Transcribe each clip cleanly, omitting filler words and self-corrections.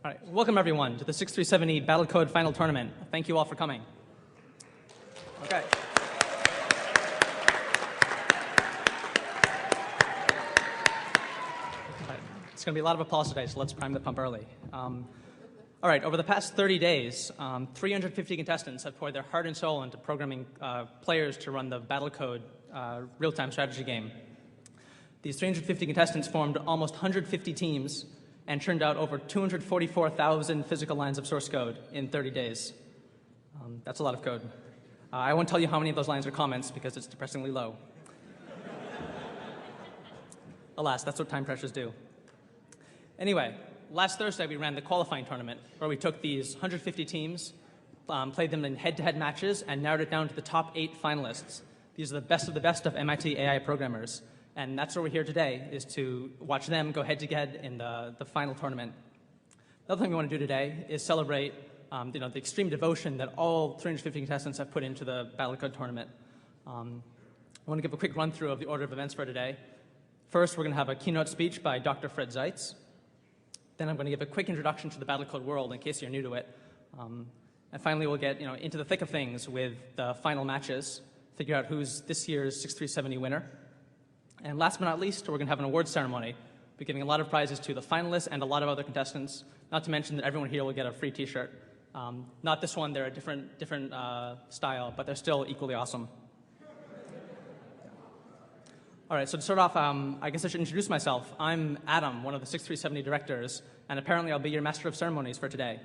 All right, welcome everyone to the 6370 Battlecode Final Tournament. Thank you all for coming. Okay. It's going to be a lot of applause today, so let's prime the pump early. All right, over the past 30 days, 350 contestants have poured their heart and soul into programming players to run the Battlecode real-time strategy game. These 350 contestants formed almost 150 teams and churned out over 244,000 physical lines of source code in 30 days. That's a lot of code. I won't tell you how many of those lines are comments because it's depressingly low. Alas, that's what time pressures do. Anyway, last Thursday we ran the qualifying tournament where we took these 150 teams, played them in head-to-head matches, and narrowed it down to the top 8 finalists. These are the best of MIT AI programmers. And that's where we're here today, is to watch them go head-to-head in the final tournament. The other thing we want to do today is celebrate the extreme devotion that all 350 contestants have put into the Battlecode tournament. I want to give a quick run-through of the order of events for today. First, we're going to have a keynote speech by Dr. Fred Zeitz. Then I'm going to give a quick introduction to the Battlecode world in case you're new to it. And finally, we'll get into the thick of things with the final matches, figure out who's this year's 6370 winner. And last but not least, we're going to have an awards ceremony. We're giving a lot of prizes to the finalists and a lot of other contestants, not to mention that everyone here will get a free T-shirt. Not this one, they're a different style, but they're still equally awesome. All right, so to start off, I guess I should introduce myself. I'm Adam, one of the 6370 directors, and apparently I'll be your master of ceremonies for today.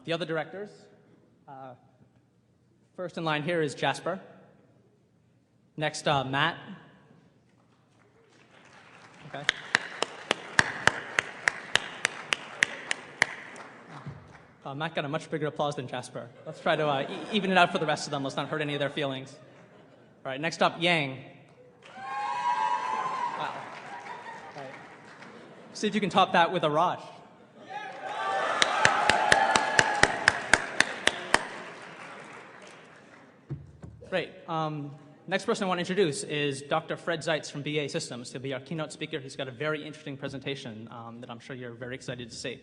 The other directors, first in line here is Jasper. Next, Matt. Okay. Matt got a much bigger applause than Jasper. Let's try to even it out for the rest of them. Let's not hurt any of their feelings. All right, next up, Yang. Wow. All right. See if you can top that with a Raj. Great. Next person I want to introduce is Dr. Fred Zeitz from BA Systems. He'll be our keynote speaker. He's got a very interesting presentation that I'm sure you're very excited to see.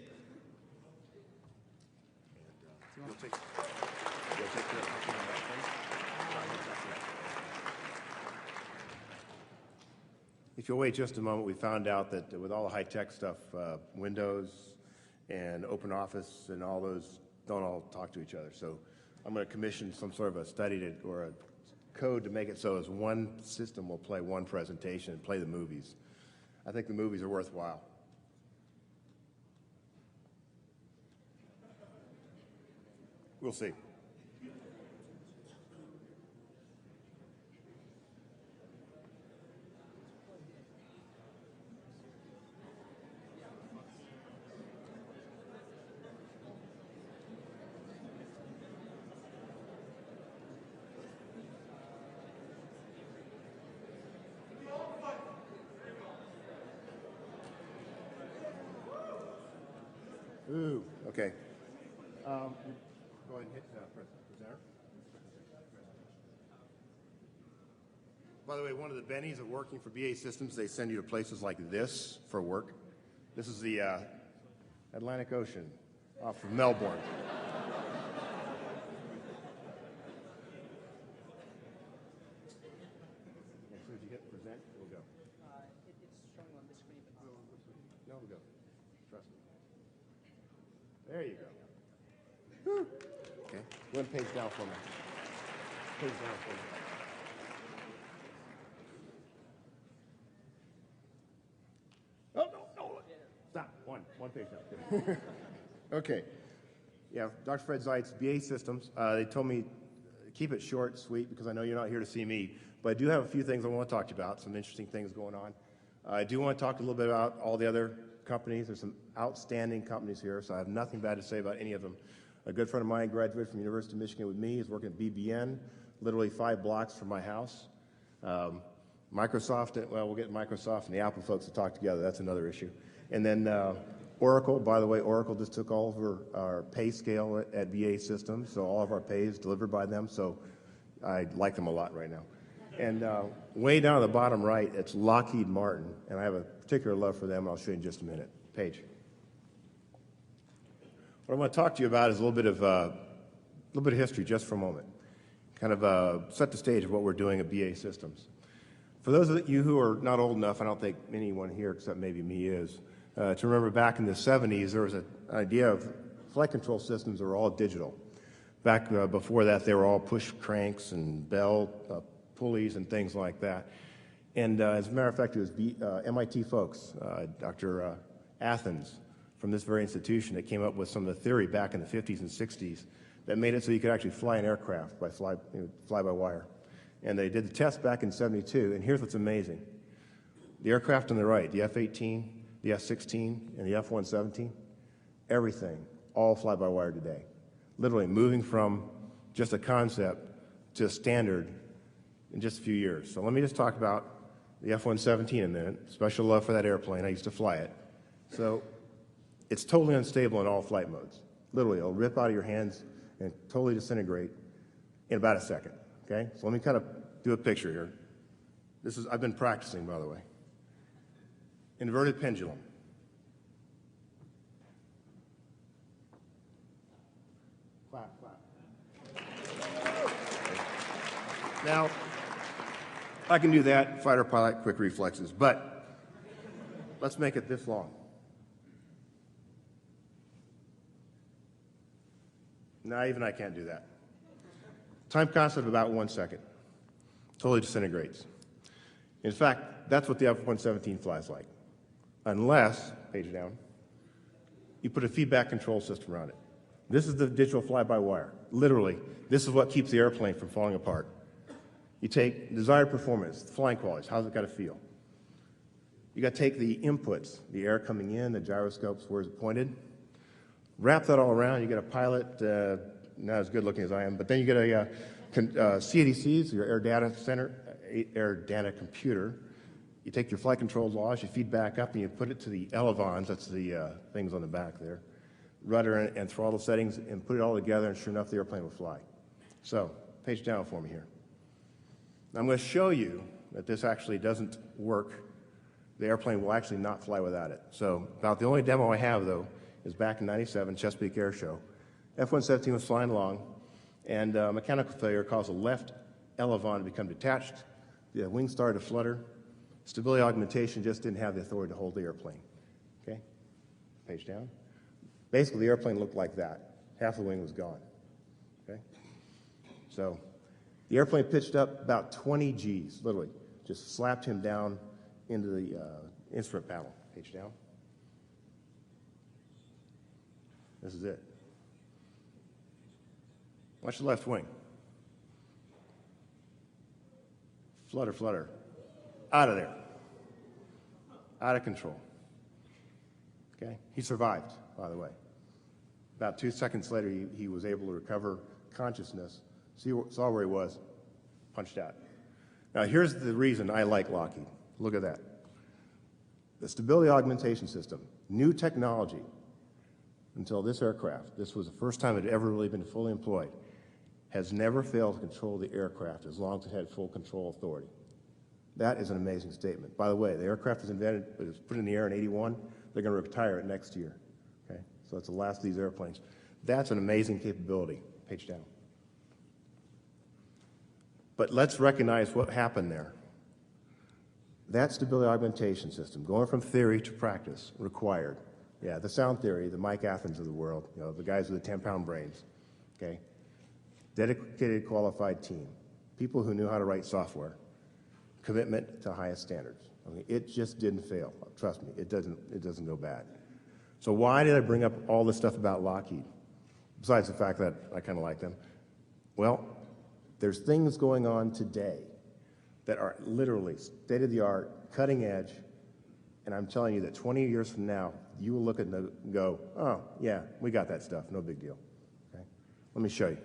If you'll wait just a moment, we found out that with all the high-tech stuff, Windows and OpenOffice and all those don't all talk to each other. So I'm going to commission some sort of a study or a code to make it so as one system will play one presentation and play the movies. I think the movies are worthwhile. We'll see. Ooh, okay. Go ahead and hit presenter. By the way, one of the bennies of working for BA Systems, they send you to places like this for work. This is the Atlantic Ocean off of Melbourne. As soon as you hit present, we'll go. It's showing on this screen. No, we'll go. Trust me. There you go. Whew. Okay. One page down for me. Page down for me. Oh, no. Stop. One page down. Okay. Yeah, Dr. Fred Zeitz, BA Systems. They told me keep it short, sweet, because I know you're not here to see me. But I do have a few things I want to talk to you about, some interesting things going on. I do want to talk a little bit about all the other companies. There's some outstanding companies here, so I have nothing bad to say about any of them. A good friend of mine graduated from University of Michigan with me. He's working at BBN, literally 5 blocks from my house. Microsoft, well, we'll get Microsoft and the Apple folks to talk together. That's another issue. And then Oracle, by the way, Oracle just took over our pay scale at BA Systems, so all of our pay is delivered by them, so I like them a lot right now. And way down at the bottom right, it's Lockheed Martin, and I have a particular love for them. I'll show you in just a minute. Page. What I want to talk to you about is a little bit of history, just for a moment. Kind of set the stage of what we're doing at BA Systems. For those of you who are not old enough, I don't think anyone here except maybe me is, to remember back in the 70s, there was an idea of flight control systems that were all digital. Back before that, they were all push cranks and bell pulleys and things like that. And as a matter of fact, it was MIT folks, Dr. Athens, from this very institution that came up with some of the theory back in the 50s and 60s that made it so you could actually fly an aircraft by fly-by-wire. And they did the test back in 72, and here's what's amazing. The aircraft on the right, the F-18, the F-16, and the F-117, everything, all fly-by-wire today. Literally moving from just a concept to a standard in just a few years. So let me just talk about the F-117 a minute. Special love for that airplane. I used to fly it. So it's totally unstable in all flight modes. Literally, it'll rip out of your hands and totally disintegrate in about a second. Okay? So let me kind of do a picture here. I've been practicing, by the way. Inverted pendulum. Clap, clap. Now, I can do that, fighter pilot, quick reflexes, but let's make it this long. No, even I can't do that. Time constant of about 1 second. Totally disintegrates. In fact, that's what the F-117 flies like. Unless, page down, you put a feedback control system around it. This is the digital fly-by-wire. Literally, this is what keeps the airplane from falling apart. You take desired performance, flying qualities, how's it got to feel? You got to take the inputs, the air coming in, the gyroscopes, where's it pointed, wrap that all around. You get a pilot, not as good looking as I am, but then you get a CADCs, your air data center, air data computer. You take your flight control laws, you feed back up, and you put it to the elevons, that's the things on the back there, rudder and throttle settings, and put it all together, and sure enough, the airplane will fly. So, page down for me here. Now, I'm going to show you that this actually doesn't work. The airplane will actually not fly without it. So, about the only demo I have, though, is back in '97, Chesapeake Air Show. F-117 was flying along, and mechanical failure caused the left elevon to become detached. The wings started to flutter. Stability augmentation just didn't have the authority to hold the airplane. Okay? Page down. Basically, the airplane looked like that. Half the wing was gone. Okay? So the airplane pitched up about 20 Gs, literally. Just slapped him down into the instrument panel. Page down. This is it. Watch the left wing. Flutter, flutter. Out of there. Out of control. Okay? He survived, by the way. About 2 seconds later, he was able to recover consciousness, saw where he was, punched out. Now, here's the reason I like Lockheed. Look at that. The stability augmentation system, new technology, until this aircraft, this was the first time it had ever really been fully employed, has never failed to control the aircraft as long as it had full control authority. That is an amazing statement. By the way, the aircraft was invented, it was put in the air in '81. They're going to retire it next year. Okay? So that's the last of these airplanes. That's an amazing capability. Page down. But let's recognize what happened there. That stability augmentation system, going from theory to practice, required, the sound theory, the Mike Athens of the world, the guys with the 10-pound brains, okay? Dedicated, qualified team, people who knew how to write software, commitment to highest standards. I mean, it just didn't fail. Trust me, it doesn't go bad. So why did I bring up all this stuff about Lockheed? Besides the fact that I kind of like them. Well, there's things going on today that are literally state-of-the-art, cutting edge, and I'm telling you that 20 years from now, you will look at them and go, oh, yeah, we got that stuff, no big deal. Okay? Let me show you.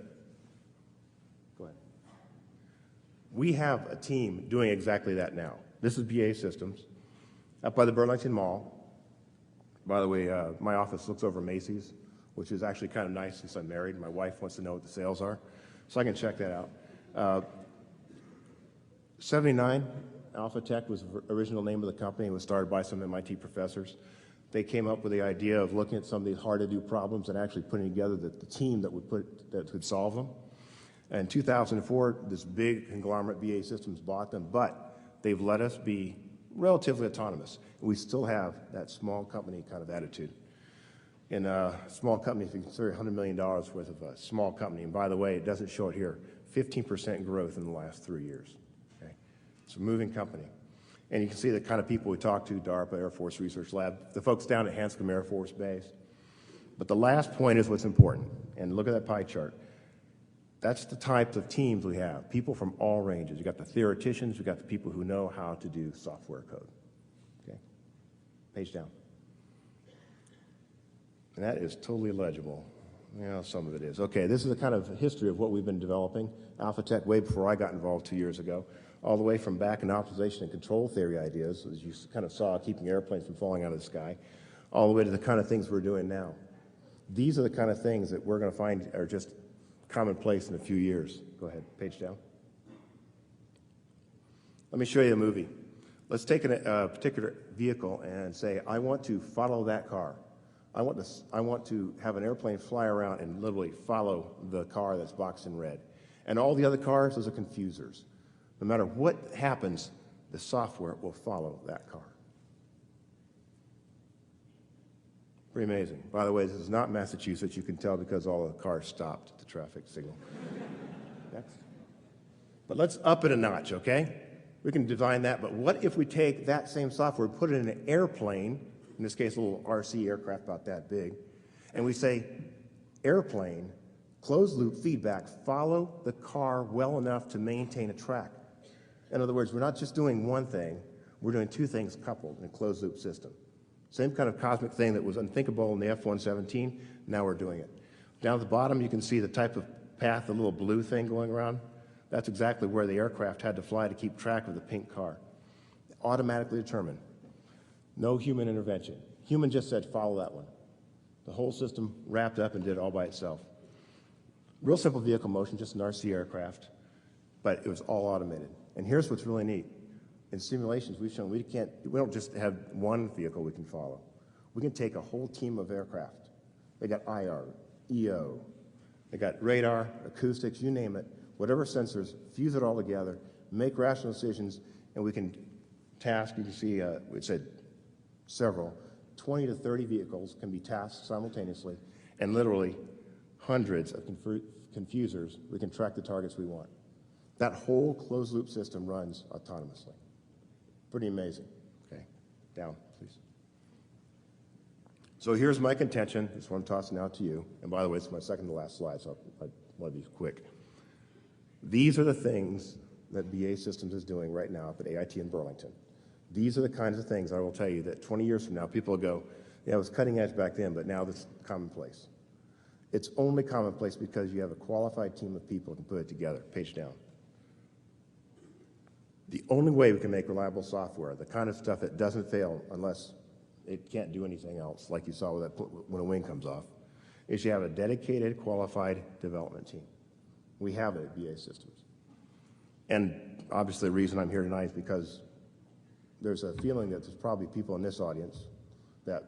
Go ahead. We have a team doing exactly that now. This is BA Systems, up by the Burlington Mall. By the way, my office looks over Macy's, which is actually kind of nice since I'm married. My wife wants to know what the sales are, so I can check that out. 79, Alpha Tech was the original name of the company. It was started by some MIT professors. They came up with the idea of looking at some of these hard-to-do problems and actually putting together the team that would solve them. In 2004, this big conglomerate, BAE Systems, bought them, but they've let us be relatively autonomous. And we still have that small company kind of attitude. In a small company, if you consider $100 million worth of a small company, and by the way, it doesn't show it here, 15% growth in the last 3 years. Okay? It's a moving company. And you can see the kind of people we talk to, DARPA, Air Force Research Lab, the folks down at Hanscom Air Force Base. But the last point is what's important. And look at that pie chart. That's the types of teams we have, people from all ranges. You've got the theoreticians, you've got the people who know how to do software code. Okay? Page down. And that is totally legible. Yeah, some of it is. Okay, this is the kind of history of what we've been developing. Alpha Tech, way before I got involved 2 years ago, all the way from back in optimization and control theory ideas, as you kind of saw, keeping airplanes from falling out of the sky, all the way to the kind of things we're doing now. These are the kind of things that we're going to find are just commonplace in a few years. Go ahead, page down. Let me show you a movie. Let's take a particular vehicle and say, I want to follow that car. I want to have an airplane fly around and literally follow the car that's boxed in red. And all the other cars, those are confusers. No matter what happens, the software will follow that car. Pretty amazing. By the way, this is not Massachusetts. You can tell because all the cars stopped at the traffic signal. Next. But let's up it a notch, okay? We can define that, but what if we take that same software, put it in an airplane, in this case a little RC aircraft about that big, and we say, airplane, closed loop feedback, follow the car well enough to maintain a track. In other words, we're not just doing one thing, we're doing two things coupled in a closed loop system. Same kind of cosmic thing that was unthinkable in the F-117, now we're doing it. Down at the bottom, you can see the type of path, the little blue thing going around. That's exactly where the aircraft had to fly to keep track of the pink car. Automatically determined. No human intervention. Human just said, follow that one. The whole system wrapped up and did it all by itself. Real simple vehicle motion, just an RC aircraft, but it was all automated. And here's what's really neat. In simulations, we've shown we don't just have one vehicle we can follow. We can take a whole team of aircraft. They got IR, EO, they got radar, acoustics, you name it, whatever sensors, fuse it all together, make rational decisions, and we can task, you can see, it said several, 20 to 30 vehicles can be tasked simultaneously, and literally hundreds of confusers, we can track the targets we want. That whole closed loop system runs autonomously. Pretty amazing. Okay, down, please. So here's my contention. This one I'm tossing out to you. And by the way, it's my second to last slide, so I want to be quick. These are the things that BAE Systems is doing right now up at AIT in Burlington. These are the kinds of things I will tell you that 20 years from now, people will go, yeah, it was cutting edge back then, but now this is commonplace. It's only commonplace because you have a qualified team of people who can put it together. Page down. The only way we can make reliable software, the kind of stuff that doesn't fail unless it can't do anything else, like you saw with that when a wing comes off, is you have a dedicated, qualified development team. We have it at BAE Systems. And obviously the reason I'm here tonight is because there's a feeling that there's probably people in this audience that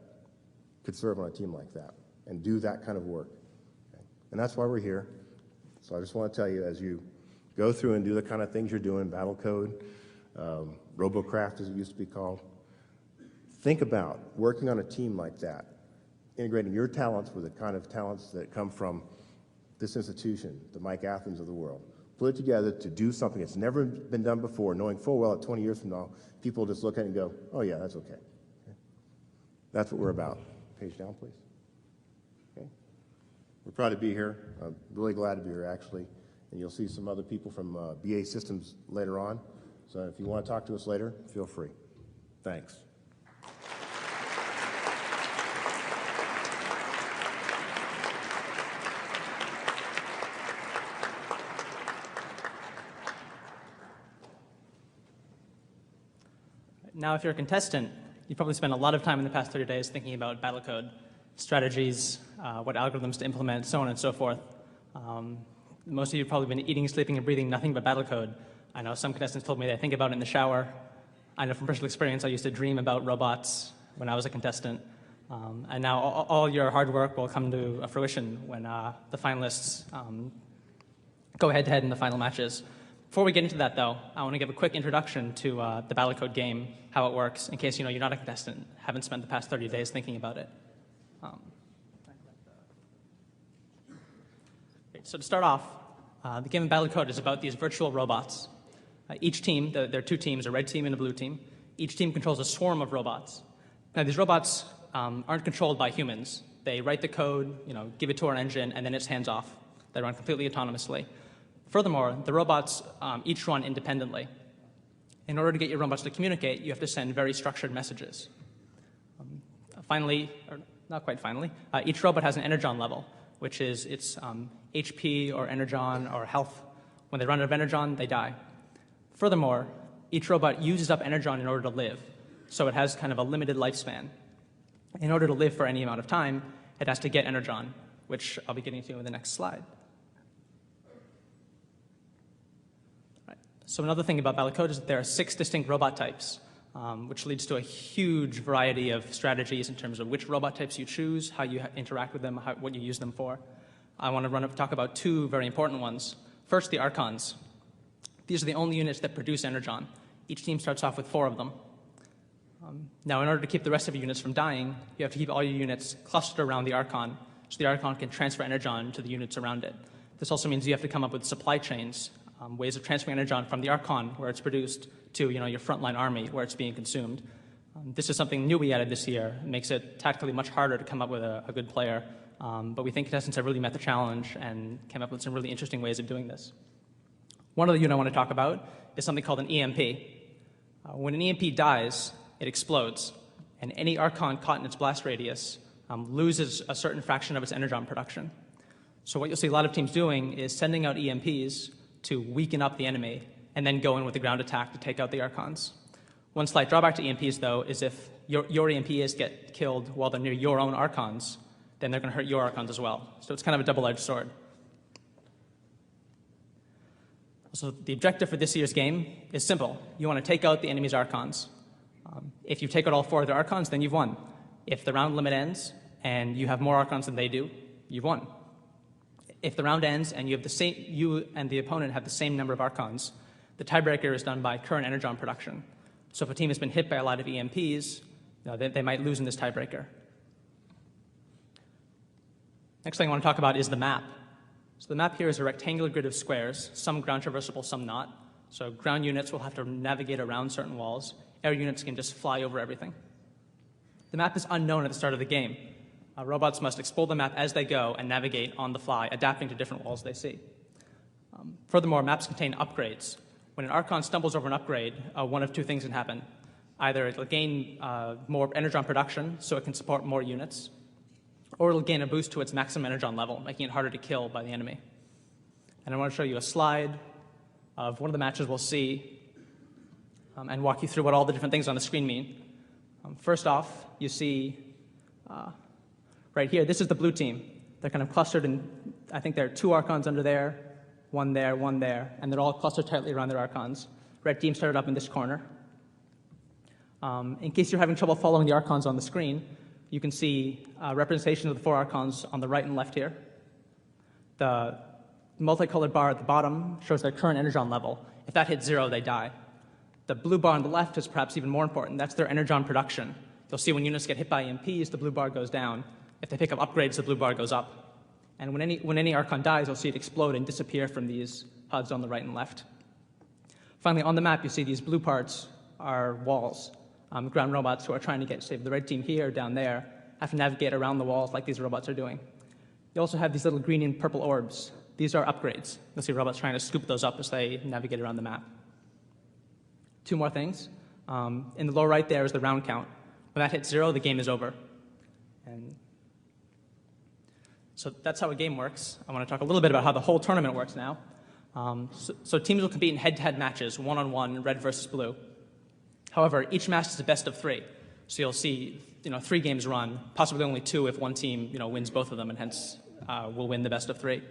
could serve on a team like that and do that kind of work. Okay? And that's why we're here. So I just want to tell you, as you go through and do the kind of things you're doing, Battlecode, Robocraft as it used to be called, think about working on a team like that, integrating your talents with the kind of talents that come from this institution, the Mike Athens of the world. Put it together to do something that's never been done before, knowing full well that 20 years from now, people just look at it and go, oh yeah, that's okay. That's what we're about. Page down, please. Okay. We're proud to be here. I'm really glad to be here, actually. And you'll see some other people from BAE Systems later on. So if you want to talk to us later, feel free. Thanks. Now, if you're a contestant, you've probably spent a lot of time in the past 30 days thinking about Battlecode, strategies, what algorithms to implement, so on and so forth. Most of you have probably been eating, sleeping, and breathing nothing but Battlecode. I know some contestants told me they think about it in the shower. I know from personal experience I used to dream about robots when I was a contestant. And now all your hard work will come to fruition when the finalists go head-to-head in the final matches. Before we get into that, though, I want to give a quick introduction to the Battlecode game, how it works, in case you're not a contestant, haven't spent the past 30 days thinking about it. So to start off, the game of Battlecode is about these virtual robots. Each team, there are two teams, a red team and a blue team. Each team controls a swarm of robots. Now, these robots aren't controlled by humans. They write the code, give it to our engine, and then it's hands-off. They run completely autonomously. Furthermore, the robots each run independently. In order to get your robots to communicate, you have to send very structured messages. Finally, or not quite finally, each robot has an energon level, which is its HP or energon or health. When they run out of energon, they die. Furthermore, each robot uses up energon in order to live, so it has kind of a limited lifespan. In order to live for any amount of time, it has to get energon, which I'll be getting to in the next slide. Right. So another thing about Battlecode is that there are 6 distinct robot types, which leads to a huge variety of strategies in terms of which robot types you choose, how you interact with them, what you use them for. I want to talk about 2 very important ones. First, the Archons. These are the only units that produce energon. Each team starts off with 4 of them. Now, in order to keep the rest of your units from dying, you have to keep all your units clustered around the Archon, so the Archon can transfer energon to the units around it. This also means you have to come up with supply chains, ways of transferring energon from the Archon, where it's produced, to your frontline army, where it's being consumed. This is something new we added this year. It makes it tactically much harder to come up with a good player, but we think contestants have really met the challenge and came up with some really interesting ways of doing this. One other unit I want to talk about is something called an EMP. When an EMP dies, it explodes, and any Archon caught in its blast radius loses a certain fraction of its energon production. So what you'll see a lot of teams doing is sending out EMPs to weaken up the enemy and then go in with a ground attack to take out the Archons. One slight drawback to EMPs, though, is if your EMPs get killed while they're near your own Archons, then they're going to hurt your Archons as well. So it's kind of a double-edged sword. So the objective for this year's game is simple. You want to take out the enemy's Archons. If you take out all 4 of their Archons, then you've won. If the round limit ends and you have more Archons than they do, you've won. If the round ends and you and the opponent have the same number of Archons, the tiebreaker is done by current energon production. So if a team has been hit by a lot of EMPs, they might lose in this tiebreaker. Next thing I want to talk about is the map. So the map here is a rectangular grid of squares, some ground traversable, some not. So ground units will have to navigate around certain walls. Air units can just fly over everything. The map is unknown at the start of the game. Robots must explore the map as they go and navigate on the fly, adapting to different walls they see. Furthermore, maps contain upgrades. When an Archon stumbles over an upgrade, one of 2 things can happen. Either it'll gain more energon production, so it can support more units, or it'll gain a boost to its maximum energon level, making it harder to kill by the enemy. And I want to show you a slide of one of the matches we'll see and walk you through what all the different things on the screen mean. First off, you see right here, this is the blue team. They're kind of clustered, and I think there are 2 Archons under there, one there, and they're all clustered tightly around their Archons. Red team started up in this corner. In case you're having trouble following the Archons on the screen, you can see representation of the 4 Archons on the right and left here. The multicolored bar at the bottom shows their current energon level. If that hits 0, they die. The blue bar on the left is perhaps even more important. That's their energon production. You'll see when units get hit by EMPs, the blue bar goes down. If they pick up upgrades, the blue bar goes up. And when any Archon dies, you'll see it explode and disappear from these HUDs on the right and left. Finally, on the map, you see these blue parts are walls. Ground robots who are trying to save the red team here, down there, have to navigate around the walls like these robots are doing. You also have these little green and purple orbs. These are upgrades. You'll see robots trying to scoop those up as they navigate around the map. 2 more things. In the lower right there is the round count. When that hits 0, the game is over. And so that's how a game works. I want to talk a little bit about how the whole tournament works now. So teams will compete in head-to-head matches, one-on-one, red versus blue. However, each match is a best of 3. So you'll see 3 games run, possibly only 2 if one team wins both of them, and hence will win the best of 3.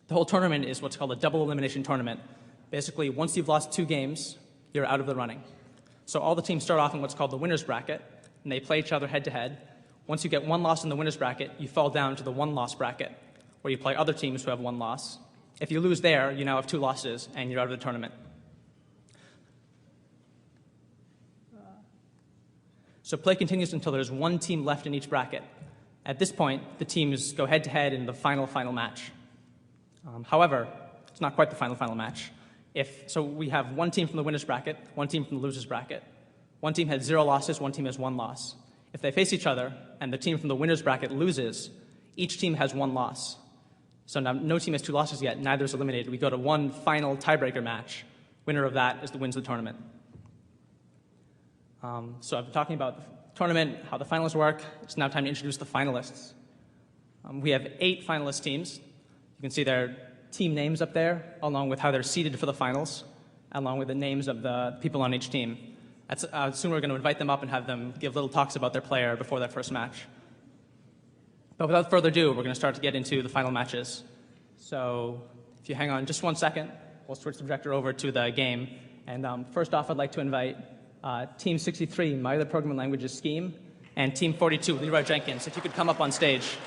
The whole tournament is what's called a double elimination tournament. Basically, once you've lost 2 games, you're out of the running. So all the teams start off in what's called the winner's bracket, and they play each other head-to-head. Once you get one loss in the winner's bracket, you fall down to the one-loss bracket, where you play other teams who have one loss. If you lose there, you now have 2 losses, and you're out of the tournament. So play continues until there's one team left in each bracket. At this point, the teams go head-to-head in the final match. However, it's not quite the final match. So we have one team from the winner's bracket, one team from the loser's bracket. One team has 0 losses, one team has 1 loss. If they face each other, and the team from the winner's bracket loses, each team has 1 loss. So now no team has 2 losses yet, neither is eliminated. We go to one final tiebreaker match. Winner of that wins the tournament. So I've been talking about the tournament, how the finals work. It's now time to introduce the finalists. We have 8 finalist teams. You can see their team names up there, along with how they're seeded for the finals, along with the names of the people on each team. Soon we're going to invite them up and have them give little talks about their player before their first match. But without further ado, we're going to start to get into the final matches. So if you hang on just 1 second, we'll switch the projector over to the game. And first off, I'd like to invite Team 63, My Other Programming Languages Scheme, and Team 42, Leroy Jenkins, if you could come up on stage.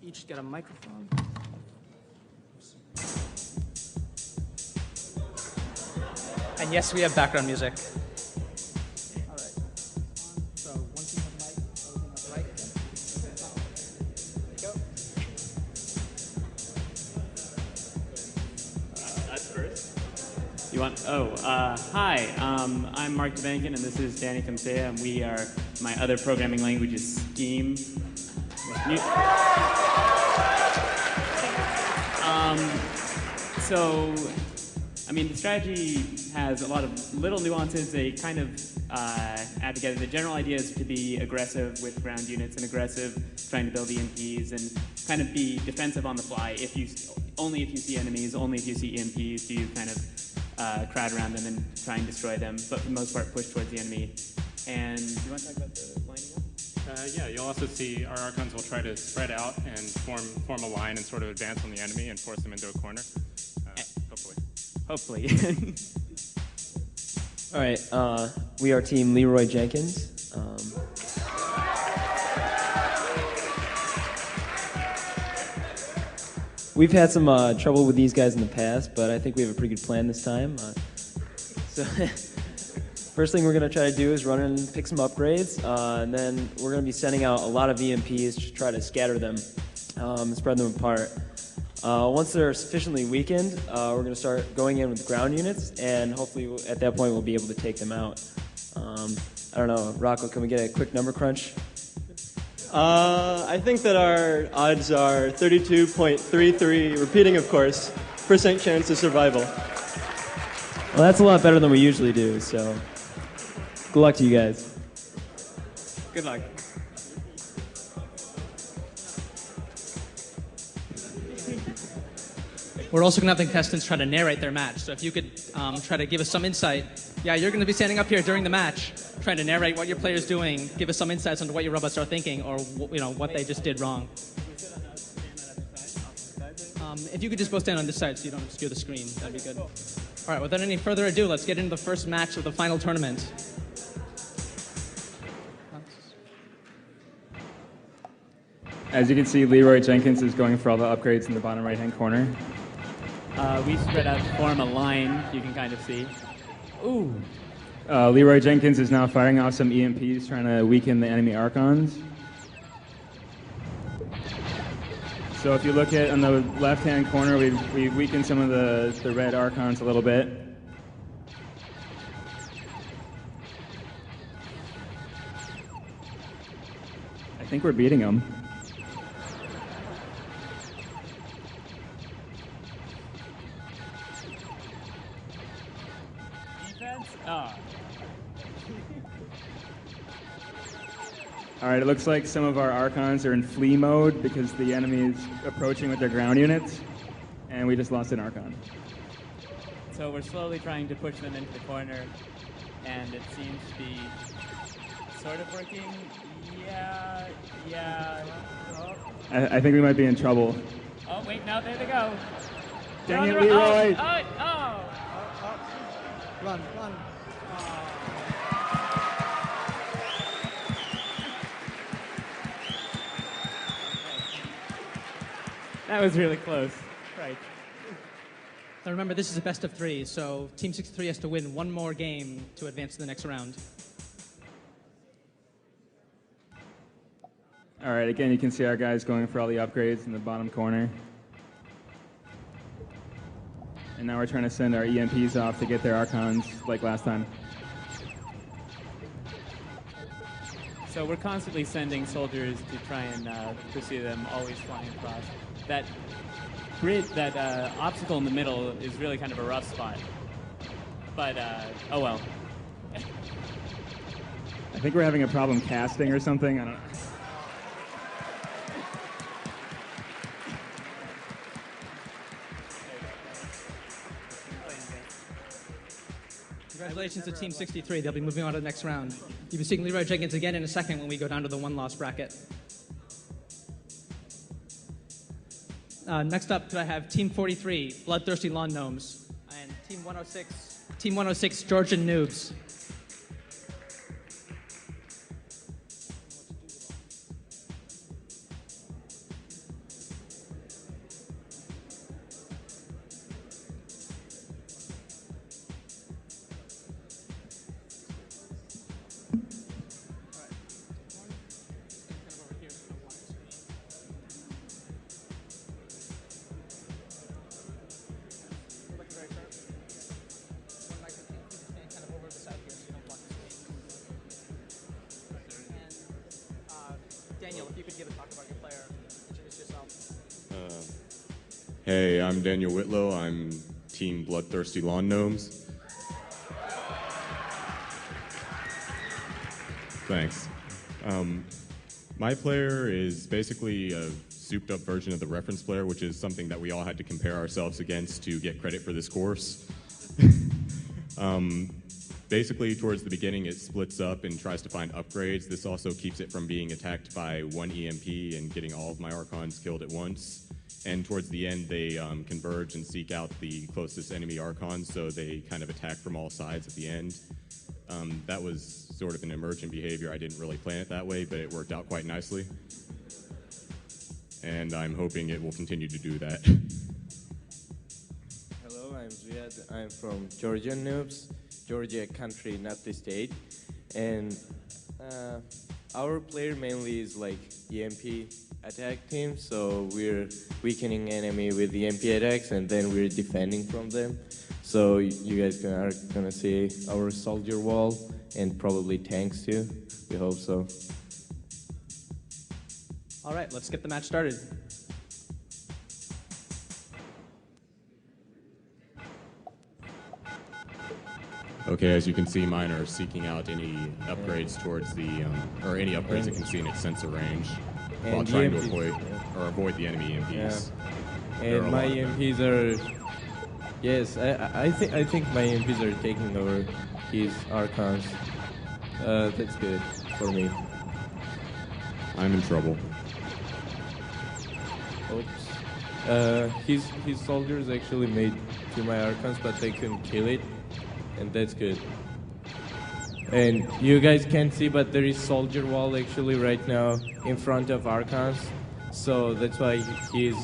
Each get a microphone. And yes, we have background music. All right. So one team has a mic, other team has a mic. There you go. That's first. You want? Hi. I'm Mark DeBankin, and this is Danny Kamsea, and we are My Other Programming Languages Scheme. The strategy has a lot of little nuances. They kind of add together. The general idea is to be aggressive with ground units and aggressive trying to build EMPs and kind of be defensive on the fly. Only if you see enemies, only if you see EMPs do you kind of crowd around them and try and destroy them, but for the most part push towards the enemy. And do you want to talk about the lining up? Yeah, you'll also see our Archons will try to spread out and form a line and sort of advance on the enemy and force them into a corner, Hopefully. All right, we are Team Leroy Jenkins. We've had some trouble with these guys in the past, but I think we have a pretty good plan this time. First thing we're going to try to do is run and pick some upgrades, and then we're going to be sending out a lot of EMPs to try to scatter them, spread them apart. Once they're sufficiently weakened, we're going to start going in with ground units, and hopefully at that point we'll be able to take them out. I don't know, Rocco, can we get a quick number crunch? I think that our odds are 32.33, repeating of course, % chance of survival. Well, that's a lot better than we usually do, so good luck to you guys. Good luck. We're also going to have the contestants try to narrate their match. So if you could try to give us some insight. Yeah, you're going to be standing up here during the match, trying to narrate what your player's doing, give us some insights into what your robots are thinking, or what they just did wrong. If you could just both stand on this side so you don't obscure the screen, that'd be good. All right, without any further ado, let's get into the first match of the final tournament. As you can see, Leroy Jenkins is going for all the upgrades in the bottom right-hand corner. We spread out to form a line, you can kind of see. Ooh. Leroy Jenkins is now firing off some EMPs, trying to weaken the enemy Archons. So if you look at on the left-hand corner, we weakened some of the red Archons a little bit. I think we're beating them. All right, it looks like some of our Archons are in flee mode because the enemy is approaching with their ground units, and we just lost an Archon. So we're slowly trying to push them into the corner, and it seems to be sort of working. Yeah. Oh, I think we might be in trouble. oh wait, no, there they go. Dang it, They're on the Leroy. Oh. Run. That was really close. Right. Now remember, this is a best of 3, so Team 63 has to win one more game to advance to the next round. All right, again, you can see our guys going for all the upgrades in the bottom corner. And now we're trying to send our EMPs off to get their Archons like last time. So we're constantly sending soldiers to try and pursue them, always flying across. That grid, that obstacle in the middle is really kind of a rough spot. But, oh well. I think we're having a problem casting or something. I don't know. Congratulations to Team 63. They'll be moving on to the next round. You'll be seeing Leroy Jenkins again in a second when we go down to the one-loss bracket. Next up, could I have Team 43, Bloodthirsty Lawn Gnomes, and Team 106, Georgian Noobs. Daniel, if you could give a talk about your player, introduce yourself. Hey, I'm Daniel Whitlow. I'm Team Bloodthirsty Lawn Gnomes. Thanks. My player is basically a souped-up version of the reference player, which is something that we all had to compare ourselves against to get credit for this course. Basically, towards the beginning, it splits up and tries to find upgrades. This also keeps it from being attacked by one EMP and getting all of my Archons killed at once. And towards the end, they converge and seek out the closest enemy Archons, so they kind of attack from all sides at the end. That was sort of an emergent behavior. I didn't really plan it that way, but it worked out quite nicely. And I'm hoping it will continue to do that. Hello, I'm Ziad. I'm from Georgian Noobs. Georgia country, not the state. And our player mainly is like EMP attack team, so we're weakening enemy with EMP attacks and then we're defending from them. So you guys are gonna see our soldier wall and probably tanks too. We hope so. All right, let's get the match started. Okay, as you can see, mine are seeking out any upgrades towards the, or any upgrades it can see in its sensor range, while trying to avoid the enemy EMPs. Yeah. And my EMPs are, yes, I think my EMPs are taking over his Archons. That's good for me. I'm in trouble. Oops. His soldiers actually made to my Archons, but they couldn't kill it. And that's good. And you guys can't see, but there is soldier wall actually right now in front of Archons. So that's why his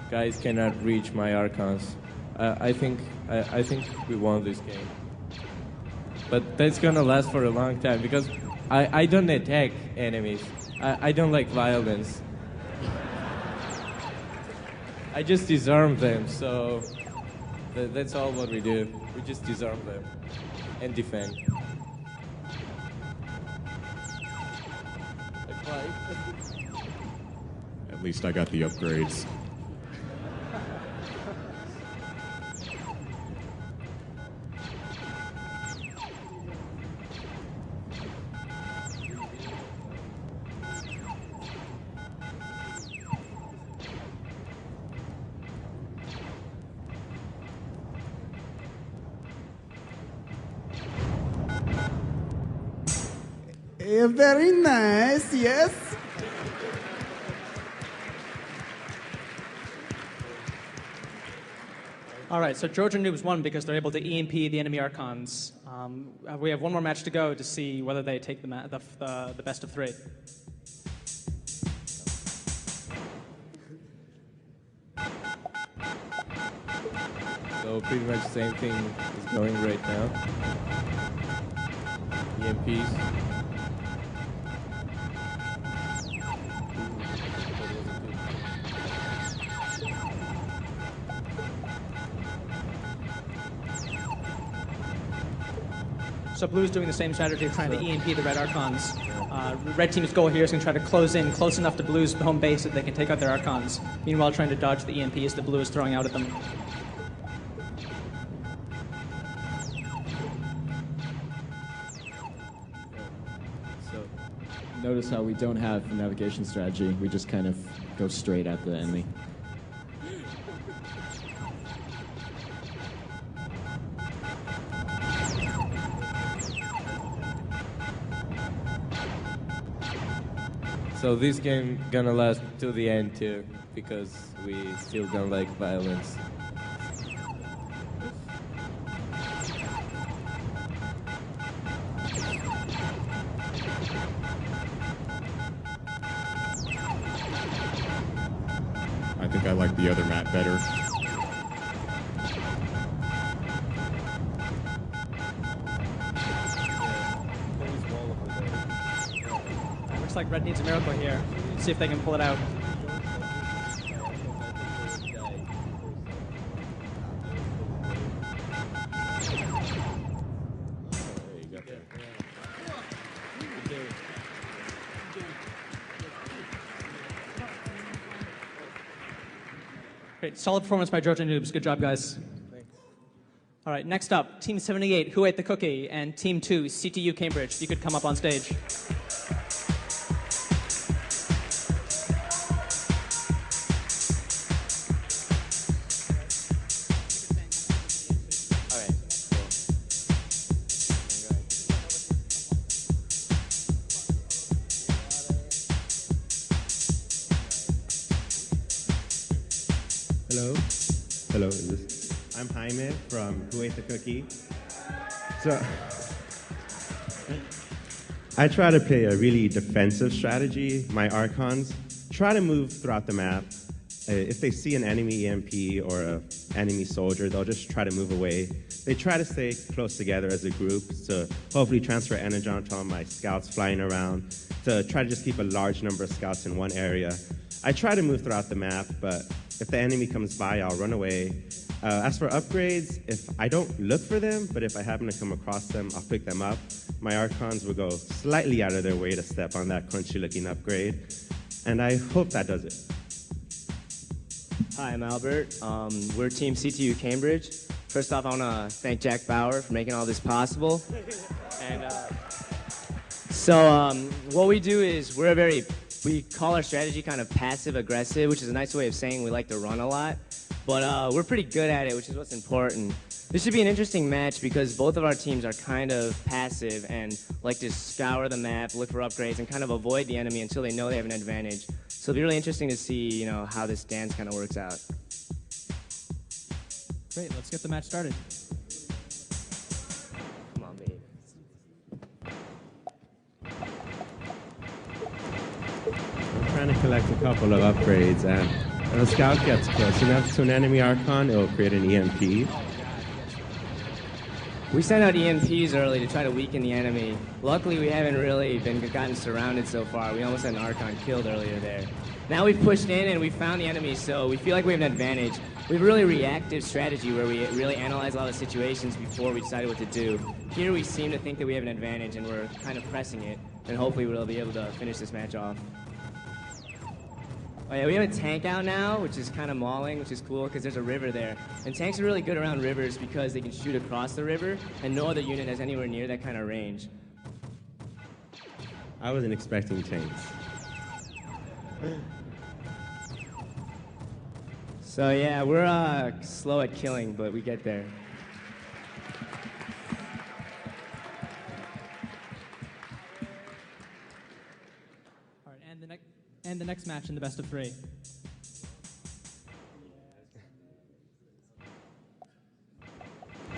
guys cannot reach my Archons. I think we won this game. But that's gonna last for a long time because I don't attack enemies. I don't like violence. I just disarm them, so that's all what we do. We just disarm them and defend. At least I got the upgrades. Very nice, yes. All right, so Trojan Noobs won because they're able to EMP the enemy Archons. We have one more match to go to see whether they take the best of three. So pretty much the same thing is going right now. EMPs. So Blue's doing the same strategy of trying to EMP the red Archons. Red team's goal here is going to try to close in close enough to Blue's home base that they can take out their Archons. Meanwhile, trying to dodge the EMPs that Blue is throwing out at them. So notice how we don't have a navigation strategy. We just kind of go straight at the enemy. So this game gonna last till the end too, because we still don't like violence. I think I like the other map better. Looks like Red needs a miracle here. See if they can pull it out. Great, solid performance by Trojan Noobs. Good job, guys. All right, next up, Team 78, Who Ate the Cookie, and Team 2, CTU Cambridge. If you could come up on stage. Hello. I'm Jaime from Who Ate the Cookie. So, I try to play a really defensive strategy. My Archons try to move throughout the map. If they see an enemy EMP or an enemy soldier, they'll just try to move away. They try to stay close together as a group to hopefully transfer energy onto all my scouts flying around, to try to just keep a large number of scouts in one area. I try to move throughout the map, but if the enemy comes by, I'll run away. As for upgrades, if I don't look for them, but if I happen to come across them, I'll pick them up. My Archons will go slightly out of their way to step on that crunchy-looking upgrade, and I hope that does it. Hi, I'm Albert. We're Team CTU Cambridge. First off, I want to thank Jack Bauer for making all this possible. And so what we do is we call our strategy kind of passive-aggressive, which is a nice way of saying we like to run a lot. But we're pretty good at it, which is what's important. This should be an interesting match because both of our teams are kind of passive and like to scour the map, look for upgrades, and kind of avoid the enemy until they know they have an advantage. So it'll be really interesting to see, how this dance kind of works out. Great, let's get the match started. Come on, babe. I'm trying to collect a couple of upgrades, and if a scout gets close enough to an enemy Archon, it will create an EMP. We sent out EMPs early to try to weaken the enemy. Luckily, we haven't really gotten surrounded so far. We almost had an Archon killed earlier there. Now we've pushed in and we found the enemy, so we feel like we have an advantage. We have a really reactive strategy where we really analyze a lot of situations before we decide what to do. Here we seem to think that we have an advantage and we're kind of pressing it, and hopefully we'll be able to finish this match off. Oh yeah, we have a tank out now, which is kind of mauling, which is cool because there's a river there. And tanks are really good around rivers because they can shoot across the river, and no other unit has anywhere near that kind of range. I wasn't expecting tanks. So yeah, we're slow at killing, but we get there. and the next match in the best of 3.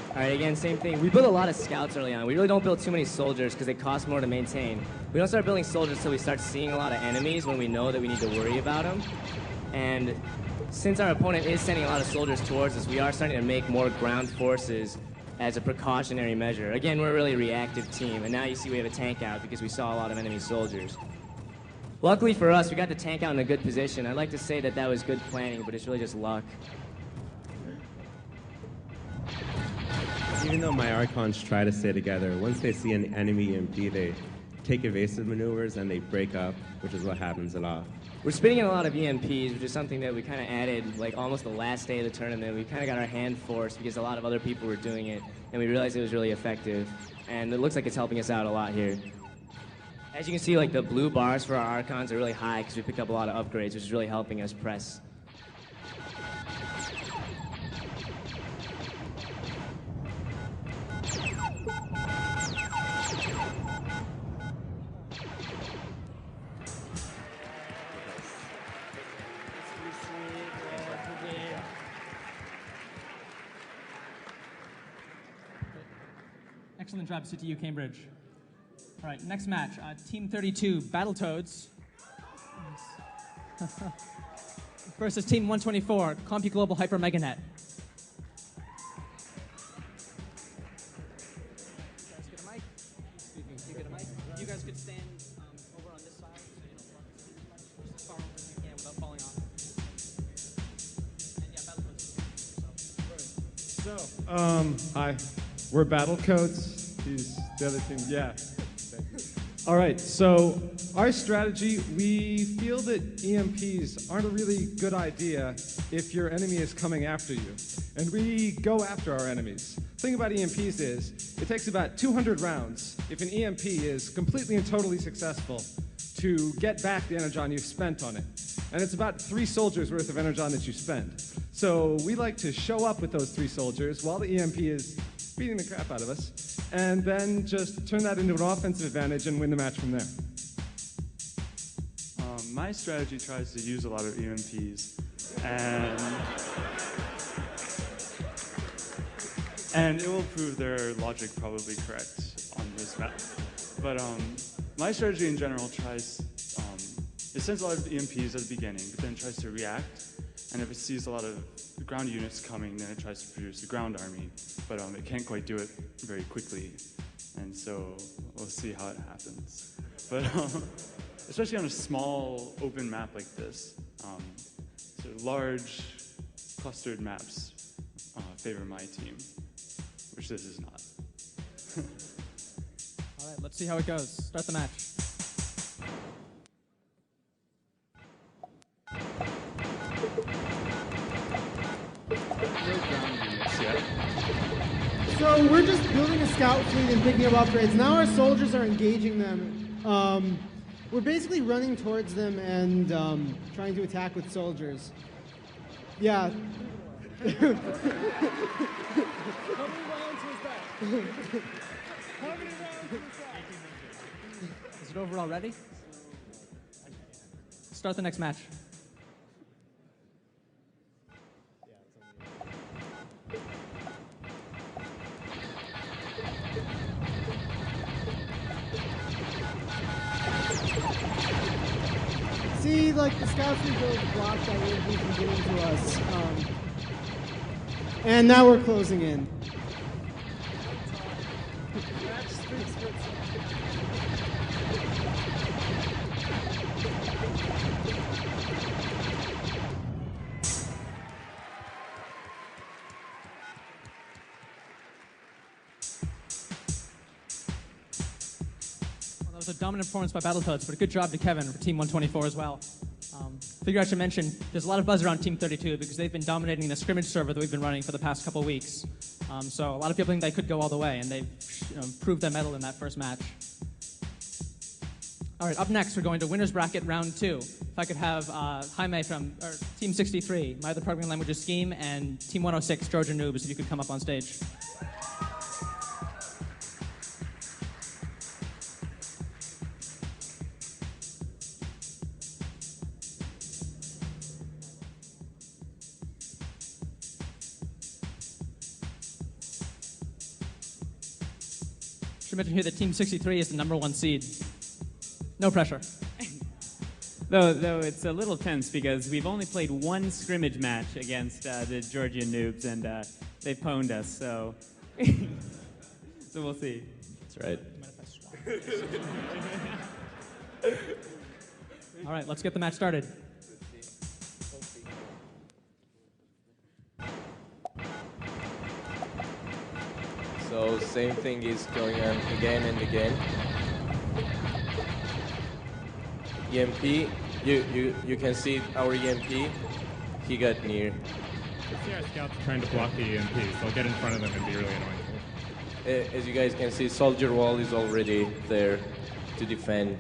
All right, again, same thing. We build a lot of scouts early on. We really don't build too many soldiers because they cost more to maintain. We don't start building soldiers until we start seeing a lot of enemies when we know that we need to worry about them. And since our opponent is sending a lot of soldiers towards us, we are starting to make more ground forces as a precautionary measure. Again, we're a really reactive team, and now you see we have a tank out because we saw a lot of enemy soldiers. Luckily for us, we got the tank out in a good position. I'd like to say that that was good planning, but it's really just luck. Even though my Archons try to stay together, once they see an enemy EMP, they take evasive maneuvers and they break up, which is what happens a lot. We're spinning in a lot of EMPs, which is something that we kind of added like almost the last day of the tournament. We kind of got our hand forced because a lot of other people were doing it, and we realized it was really effective. And it looks like it's helping us out a lot here. As you can see, like the blue bars for our Archons are really high because we picked up a lot of upgrades, which is really helping us press. Excellent job, CTU Cambridge. All right, next match, Team 32, Battletoads versus Team 124, CompuGlobal Hyper Meganet. You guys could stand over on this side so you don't run as far over as you can without falling off. And yeah, Battletoads. Hi, we're Battlecodes. He's the other team. Yeah. All right. So our strategy, we feel that EMPs aren't a really good idea if your enemy is coming after you, and we go after our enemies. The thing about EMPs is it takes about 200 rounds if an EMP is completely and totally successful to get back the energon you've spent on it. And it's about 3 soldiers worth of energon that you spend. So we like to show up with those 3 soldiers while the EMP is beating the crap out of us, and then just turn that into an offensive advantage and win the match from there. My strategy tries to use a lot of EMPs, and it will prove their logic probably correct on this map. But my strategy in general tries, it sends a lot of EMPs at the beginning, but then tries to react, and if it sees a lot of ground units coming, then it tries to produce a ground army, but it can't quite do it very quickly, and so we'll see how it happens. But especially on a small open map like this, sort of large clustered maps favor my team, which this is not. All right, let's see how it goes. Start the match. So we're just building a scout fleet and picking up upgrades. Now our soldiers are engaging them. We're basically running towards them and trying to attack with soldiers. Yeah. How many rounds was that? How many rounds was that? Is it over already? Start the next match. See, like the scouts we build blocked that EMP from getting to us. And now we're closing in. That was a dominant performance by Battletoads, but a good job to Kevin for Team 124 as well. Figure I should mention, there's a lot of buzz around Team 32 because they've been dominating the scrimmage server that we've been running for the past couple weeks. So a lot of people think they could go all the way, and they've proved their mettle in that first match. All right, up next, we're going to Winner's Bracket Round 2. If I could have Jaime from Team 63, my other programming language is Scheme, and Team 106, Trojan Noobs, if you could come up on stage. Should mention here that Team 63 is the #1 seed. No pressure. Though it's a little tense because we've only played one scrimmage match against the Georgian noobs, and they pwned us, so so we'll see. That's right. All right, let's get the match started. So same thing is going on again and again. EMP, you can see our EMP. He got near. I see our scouts trying to block the EMPs, so I'll get in front of them and be really annoying. As you guys can see, soldier wall is already there to defend.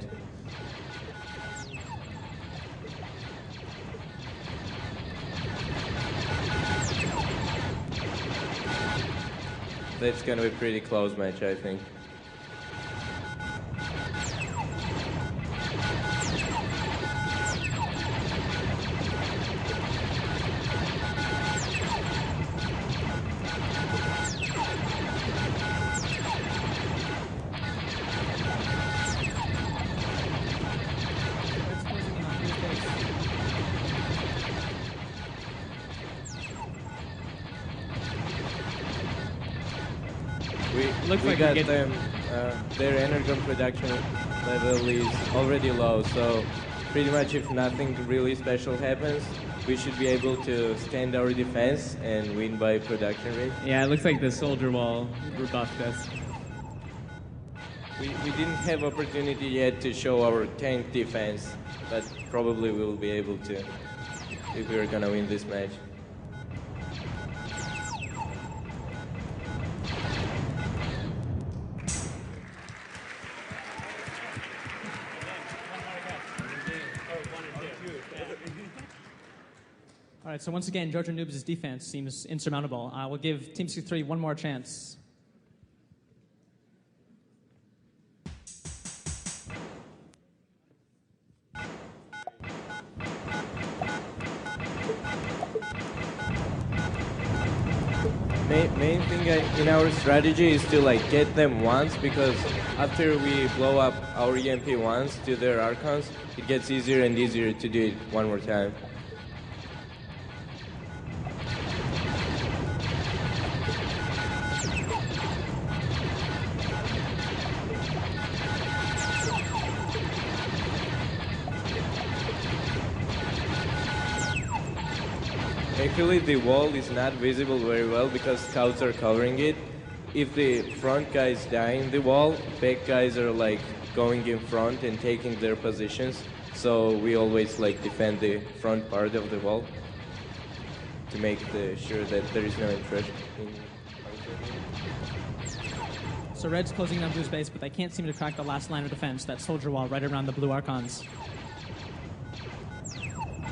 That's gonna be a pretty close match, I think. We got them. Their energon production level is already low, so pretty much if nothing really special happens, we should be able to stand our defense and win by production rate. Yeah, it looks like the soldier wall rebuffed us. We didn't have opportunity yet to show our tank defense, but probably we'll be able to if we're gonna win this match. All right, so once again, Georgia Noobs' defense seems insurmountable. We'll give Team 63 one more chance. Main thing in our strategy is to get them once, because after we blow up our EMP once to their Archons, it gets easier and easier to do it one more time. Actually, the wall is not visible very well because scouts are covering it. If the front guys die in the wall, back guys are going in front and taking their positions. So we always defend the front part of the wall to make sure that there is no intrusion. So Red's closing down Blue's base, but they can't seem to crack the last line of defense, that soldier wall right around the blue Archons.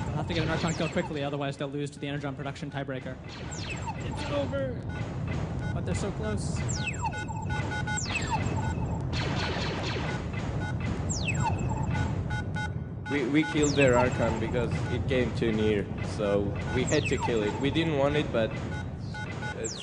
They'll have to get an Archon kill quickly, otherwise they'll lose to the Energon production tiebreaker. It's over! But they're so close. We killed their Archon because it came too near, so we had to kill it. We didn't want it, but it's...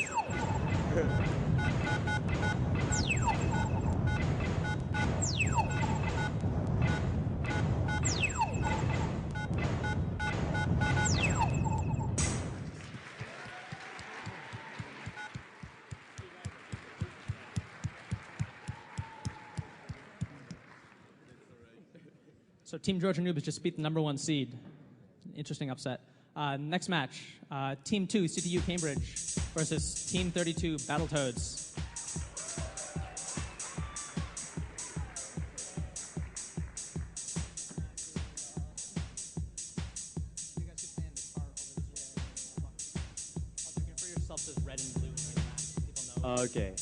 So Team Georgia Noobs just beat the #1 seed. Interesting upset. Next match, Team 2, CPU Cambridge versus Team 32, Battletoads. You guys could stand as far over this way. Also, you can refer yourself as red and blue in the back so people know. Okay.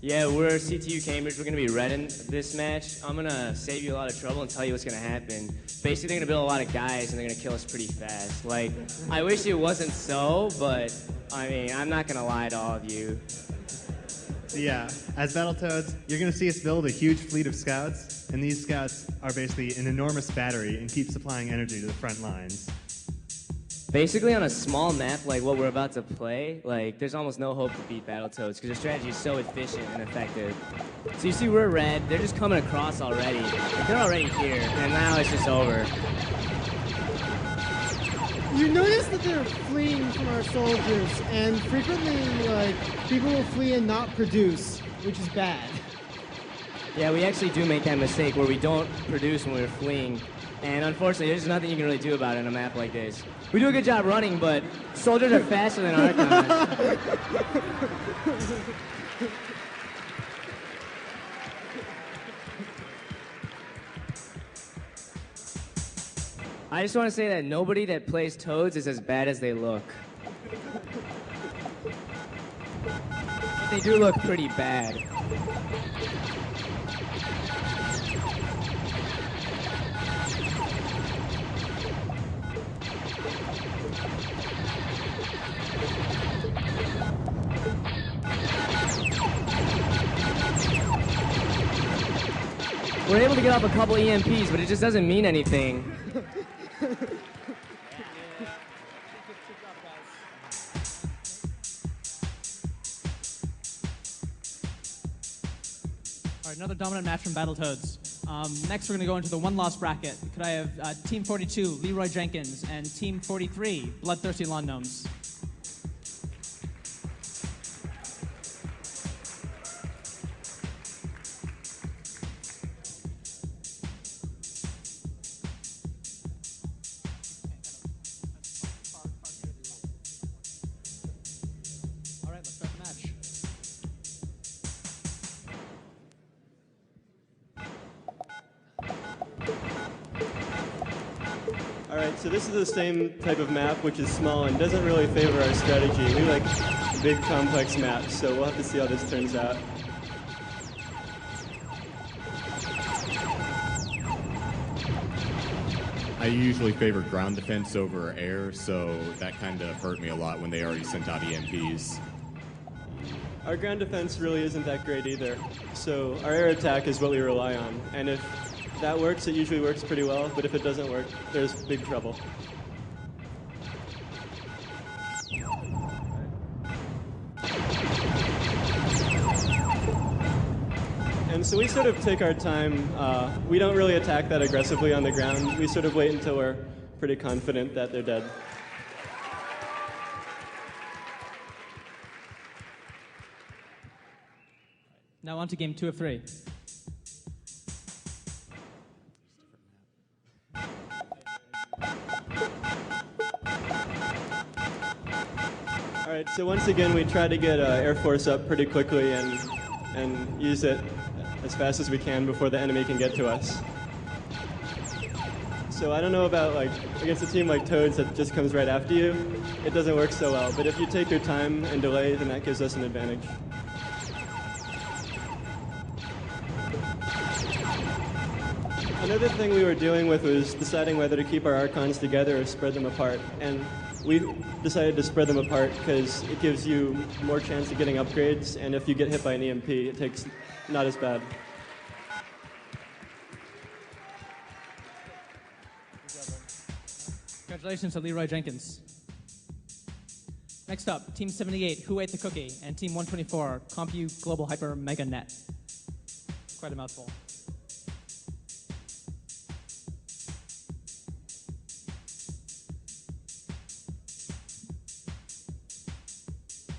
Yeah, we're CTU Cambridge. We're going to be red in this match. I'm going to save you a lot of trouble and tell you what's going to happen. Basically, they're going to build a lot of guys, and they're going to kill us pretty fast. I wish it wasn't so, but, I'm not going to lie to all of you. Yeah, as Battletoads, you're going to see us build a huge fleet of scouts, and these scouts are basically an enormous battery and keep supplying energy to the front lines. Basically, on a small map like what we're about to play, like there's almost no hope to beat Battletoads because their strategy is so efficient and effective. So you see, we're red. They're just coming across already. Like, they're already here, and now it's just over. You notice that they're fleeing from our soldiers, and frequently, like, people will flee and not produce, which is bad. Yeah, we actually do make that mistake where we don't produce when we're fleeing. And unfortunately, there's nothing you can really do about it on a map like this. We do a good job running, but soldiers are faster than Archons. I just want to say that nobody that plays Toads is as bad as they look. But they do look pretty bad. We're able to get off a couple EMPs, but it just doesn't mean anything. All right, another dominant match from Battletoads. Next, we're going to go into the one-loss bracket. Could I have Team 42, Leroy Jenkins, and Team 43, Bloodthirsty Lawn Gnomes? All right, let's start the match. All right, so this is the same type of map, which is small and doesn't really favor our strategy. We like big, complex maps, so we'll have to see how this turns out. I usually favor ground defense over air, so that kind of hurt me a lot when they already sent out EMPs. Our ground defense really isn't that great either, so our air attack is what we rely on. And if that works, it usually works pretty well, but if it doesn't work, there's big trouble. And so we sort of take our time. We don't really attack that aggressively on the ground. We sort of wait until we're pretty confident that they're dead. Now on to game 2 of 3. All right, so once again, we try to get Air Force up pretty quickly and use it as fast as we can before the enemy can get to us. So I don't know about, like, against a team like Toads that just comes right after you, it doesn't work so well. But if you take your time and delay, then that gives us an advantage. Another thing we were dealing with was deciding whether to keep our Archons together or spread them apart. And we decided to spread them apart because it gives you more chance of getting upgrades, and if you get hit by an EMP, it takes not as bad. Congratulations to Leroy Jenkins. Next up, Team 78, Who Ate the Cookie, and Team 124, Compu Global Hyper Mega Net. Quite a mouthful.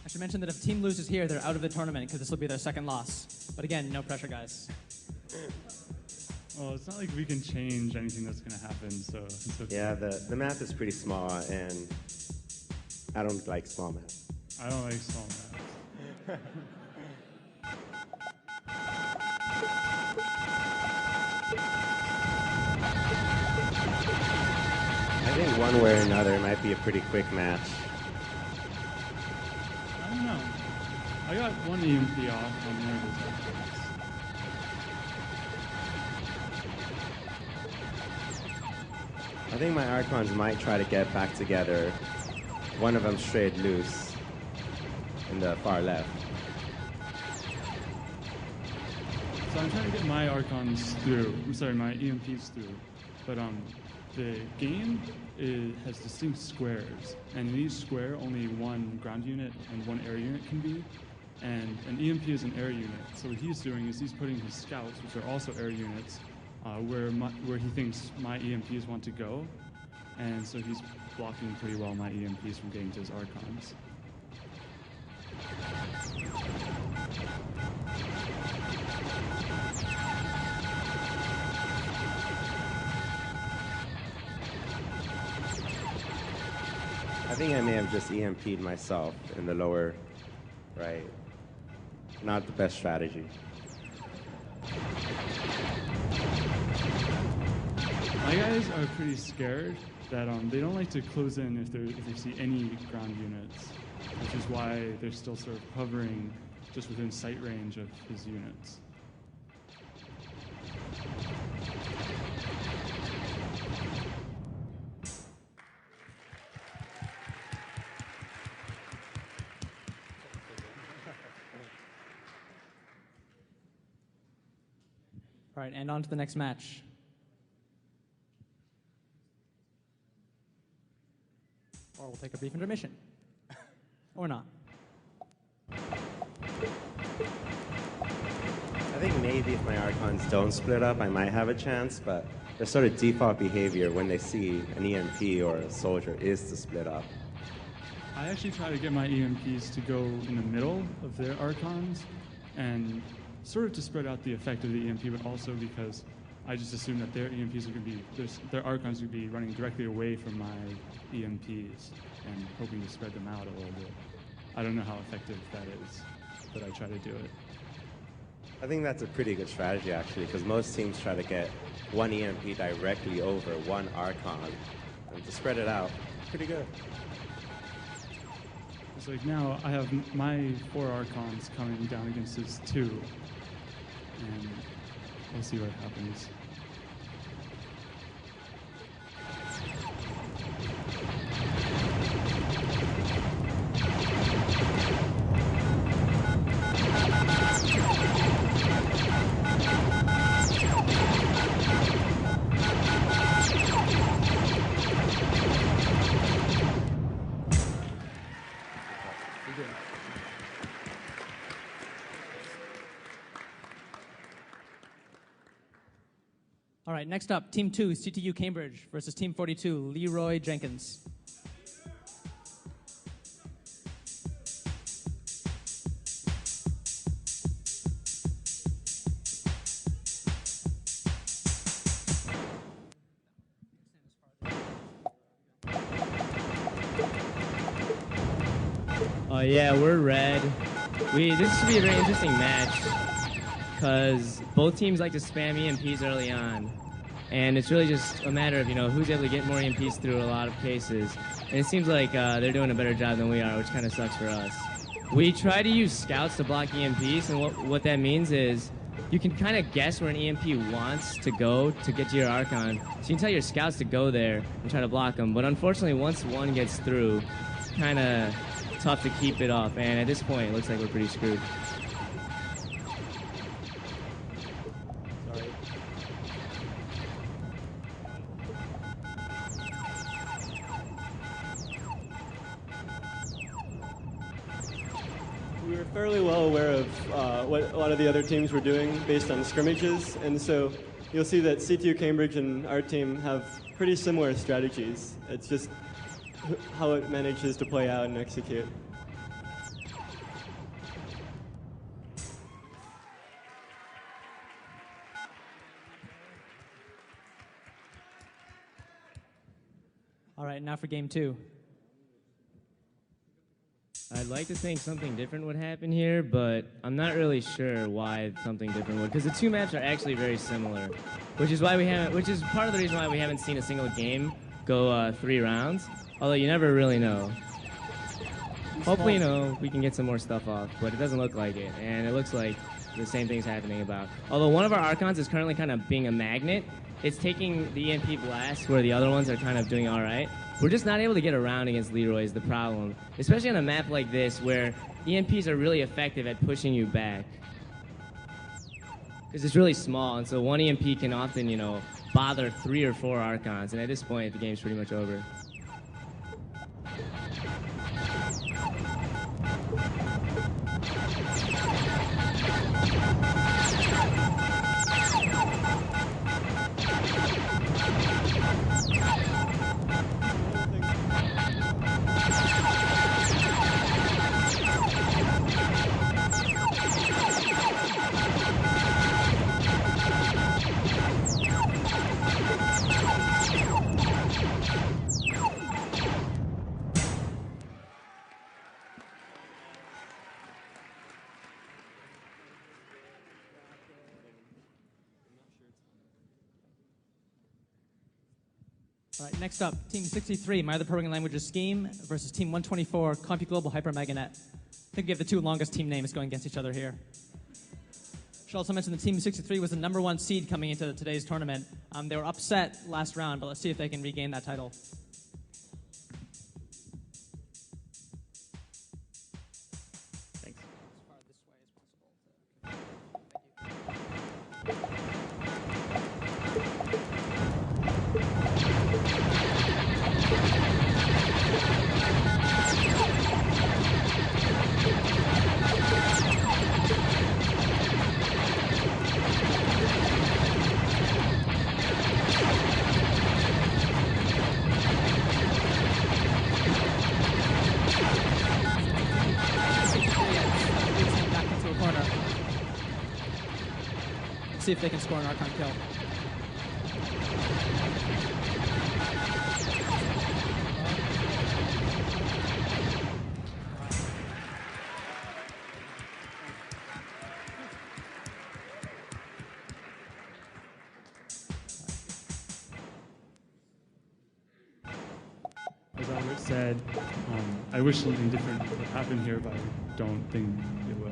I should mention that if a team loses here, they're out of the tournament because this will be their second loss. But again, no pressure, guys. Well, it's not like we can change anything that's going to happen, so it's okay. Yeah, the map is pretty small, and I don't like small maps. I don't like small maps. I think one way or another it might be a pretty quick match. I don't know. I got one EMP off on one of those Archons. I think my Archons might try to get back together. One of them strayed loose in the far left. So I'm trying to get my Archons through. I'm sorry, my EMPs through. But the game has distinct squares, and in each square only one ground unit and one air unit can be, and an EMP is an air unit. So what he's doing is he's putting his scouts, which are also air units, where he thinks my EMPs want to go, and so he's blocking pretty well my EMPs from getting to his Archons. I think I may have just EMP'd myself in the lower right. Not the best strategy. My guys are pretty scared that they don't like to close in if they see any ground units, which is why they're still sort of hovering just within sight range of his units. All right, and on to the next match. Or we'll take a brief intermission. Or not. I think maybe if my Archons don't split up, I might have a chance, but their sort of default behavior when they see an EMP or a soldier is to split up. I actually try to get my EMPs to go in the middle of their Archons, and sort of to spread out the effect of the EMP, but also because I just assume that their EMPs are going to be, their Archons would be running directly away from my EMPs and hoping to spread them out a little bit. I don't know how effective that is, but I try to do it. I think that's a pretty good strategy, actually, because most teams try to get one EMP directly over one Archon, and to spread it out, pretty good. It's like now I have my 4 Archons coming down against his 2, and we'll see what happens. All right, next up, Team 2, CTU Cambridge versus Team 42, Leroy Jenkins. Yeah, we're red. This should be a very interesting match because both teams like to spam EMPs early on, and it's really just a matter of who's able to get more EMPs through a lot of cases. And it seems like they're doing a better job than we are, which kind of sucks for us. We try to use scouts to block EMPs, and what that means is you can kind of guess where an EMP wants to go to get to your Archon. So you can tell your scouts to go there and try to block them. But unfortunately, once one gets through, it's kind of tough to keep it off. And at this point, it looks like we're pretty screwed. Sorry. We were fairly well aware of what a lot of the other teams were doing based on scrimmages, and so you'll see that CTU Cambridge and our team have pretty similar strategies. It's just how it manages to play out and execute. All right, now for game 2. I'd like to think something different would happen here, but I'm not really sure why something different would, because the two maps are actually very similar, which is part of the reason why we haven't seen a single game go 3 rounds, although you never really know. Hopefully, we can get some more stuff off, but it doesn't look like it, and it looks like the same thing's happening about. Although one of our Archons is currently kind of being a magnet, it's taking the EMP blast where the other ones are kind of doing all right. We're just not able to get around against Leroy is the problem, especially on a map like this where EMPs are really effective at pushing you back. Because it's really small, and so one EMP can often, bother 3 or 4 Archons, and at this point, the game's pretty much over. All right, next up, Team 63, My Other Programming Languages Scheme versus Team 124, CompuGlobal HyperMegaNet. I think we have the 2 longest team names going against each other here. Should also mention that Team 63 was the #1 seed coming into today's tournament. They were upset last round, but let's see if they can regain that title. Thanks. See if they can score an Archon kill. As Albert said, I wish something different would happen here, but I don't think it will.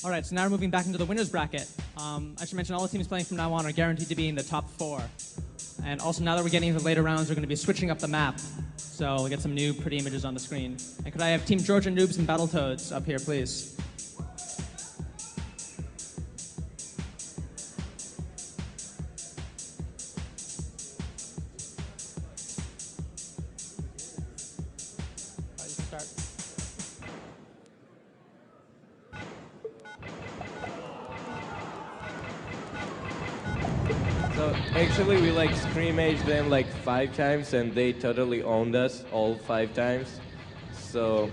All right, so now we're moving back into the winner's bracket. I should mention all the teams playing from now on are guaranteed to be in the top 4. And also now that we're getting into the later rounds, we're going to be switching up the map. So we'll get some new pretty images on the screen. And could I have Team Georgia Noobs and Battletoads up here, please? All right, you can start. So actually we like scrimmaged them like 5 times and they totally owned us all 5 times. So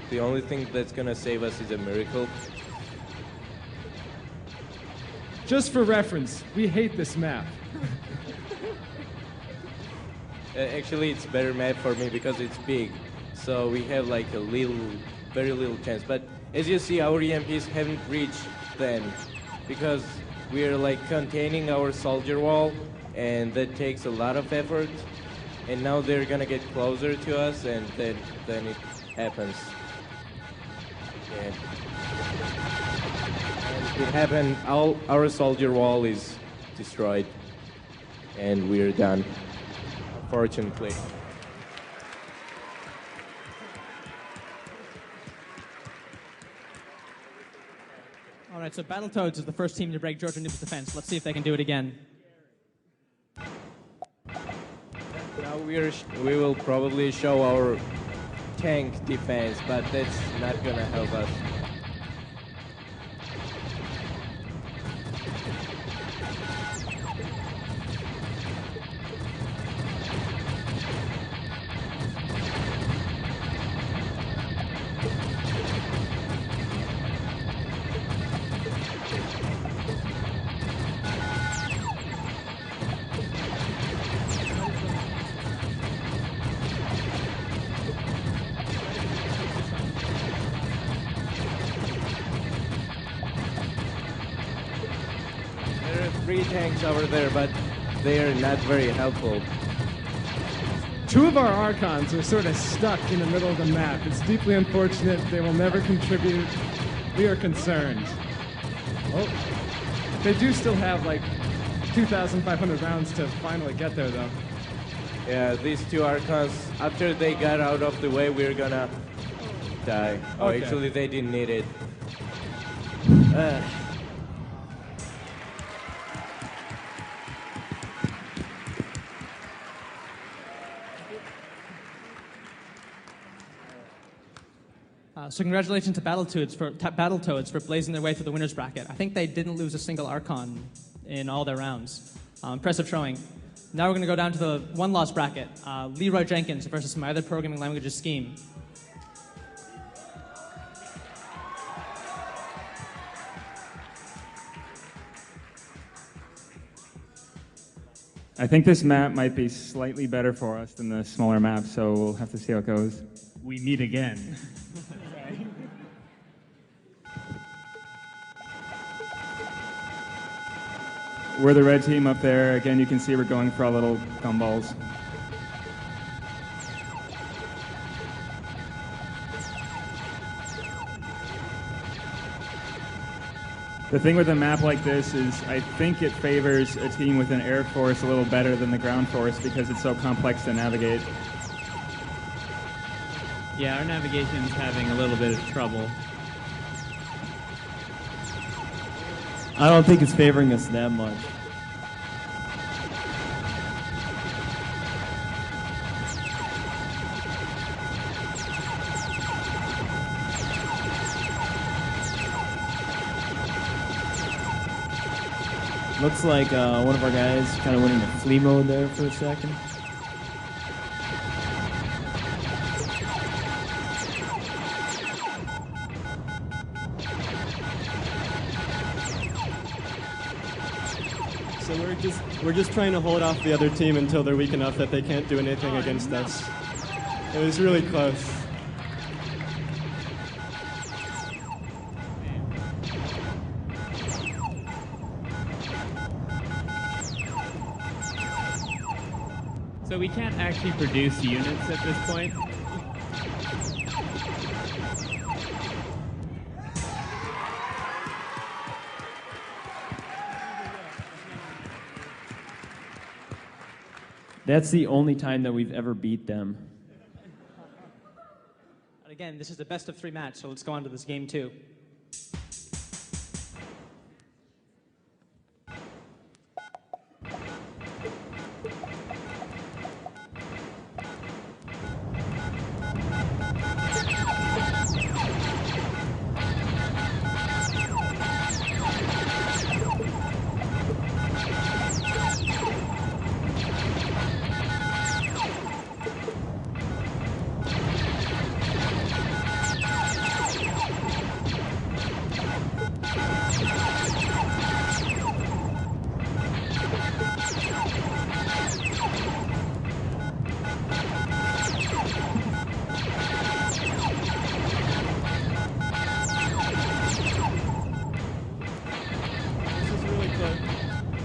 the only thing that's gonna save us is a miracle. Just for reference, we hate this map. Actually it's better map for me because it's big. So we have like a very little chance. But as you see, our EMPs haven't reached them because we are like containing our soldier wall, and that takes a lot of effort. And now they're gonna get closer to us, and then it happens. Yeah. And it happened. Our soldier wall is destroyed, and we're done. Unfortunately. All right, so Battletoads is the first team to break Georgia Noob's defense. Let's see if they can do it again. Now we will probably show our tank defense, but that's not gonna help us. 3 tanks over there, but they are not very helpful. 2 of our Archons are sort of stuck in the middle of the map. It's deeply unfortunate. They will never contribute. We are concerned. Oh, they do still have like 2,500 rounds to finally get there, though. Yeah, these 2 Archons, after they got out of the way, we're gonna die. Oh, Okay. actually, they didn't need it. So congratulations to Battletoads for blazing their way through the winners bracket. I think they didn't lose a single Archon in all their rounds. Impressive showing. Now we're going to go down to the one-loss bracket. Leroy Jenkins versus my other programming languages scheme. I think this map might be slightly better for us than the smaller map, so we'll have to see how it goes. We meet again. We're the red team up there. Again, you can see we're going for our little gumballs. The thing with a map like this is I think it favors a team with an air force a little better than the ground force because it's so complex to navigate. Yeah, our navigation's having a little bit of trouble. I don't think it's favoring us that much. Looks like one of our guys kind of went into flea mode there for a second. So we're just trying to hold off the other team until they're weak enough that they can't do anything against us. It was really close. So we can't actually produce units at this point. That's the only time that we've ever beat them. And again, this is the best of 3 match, so let's go on to this game 2.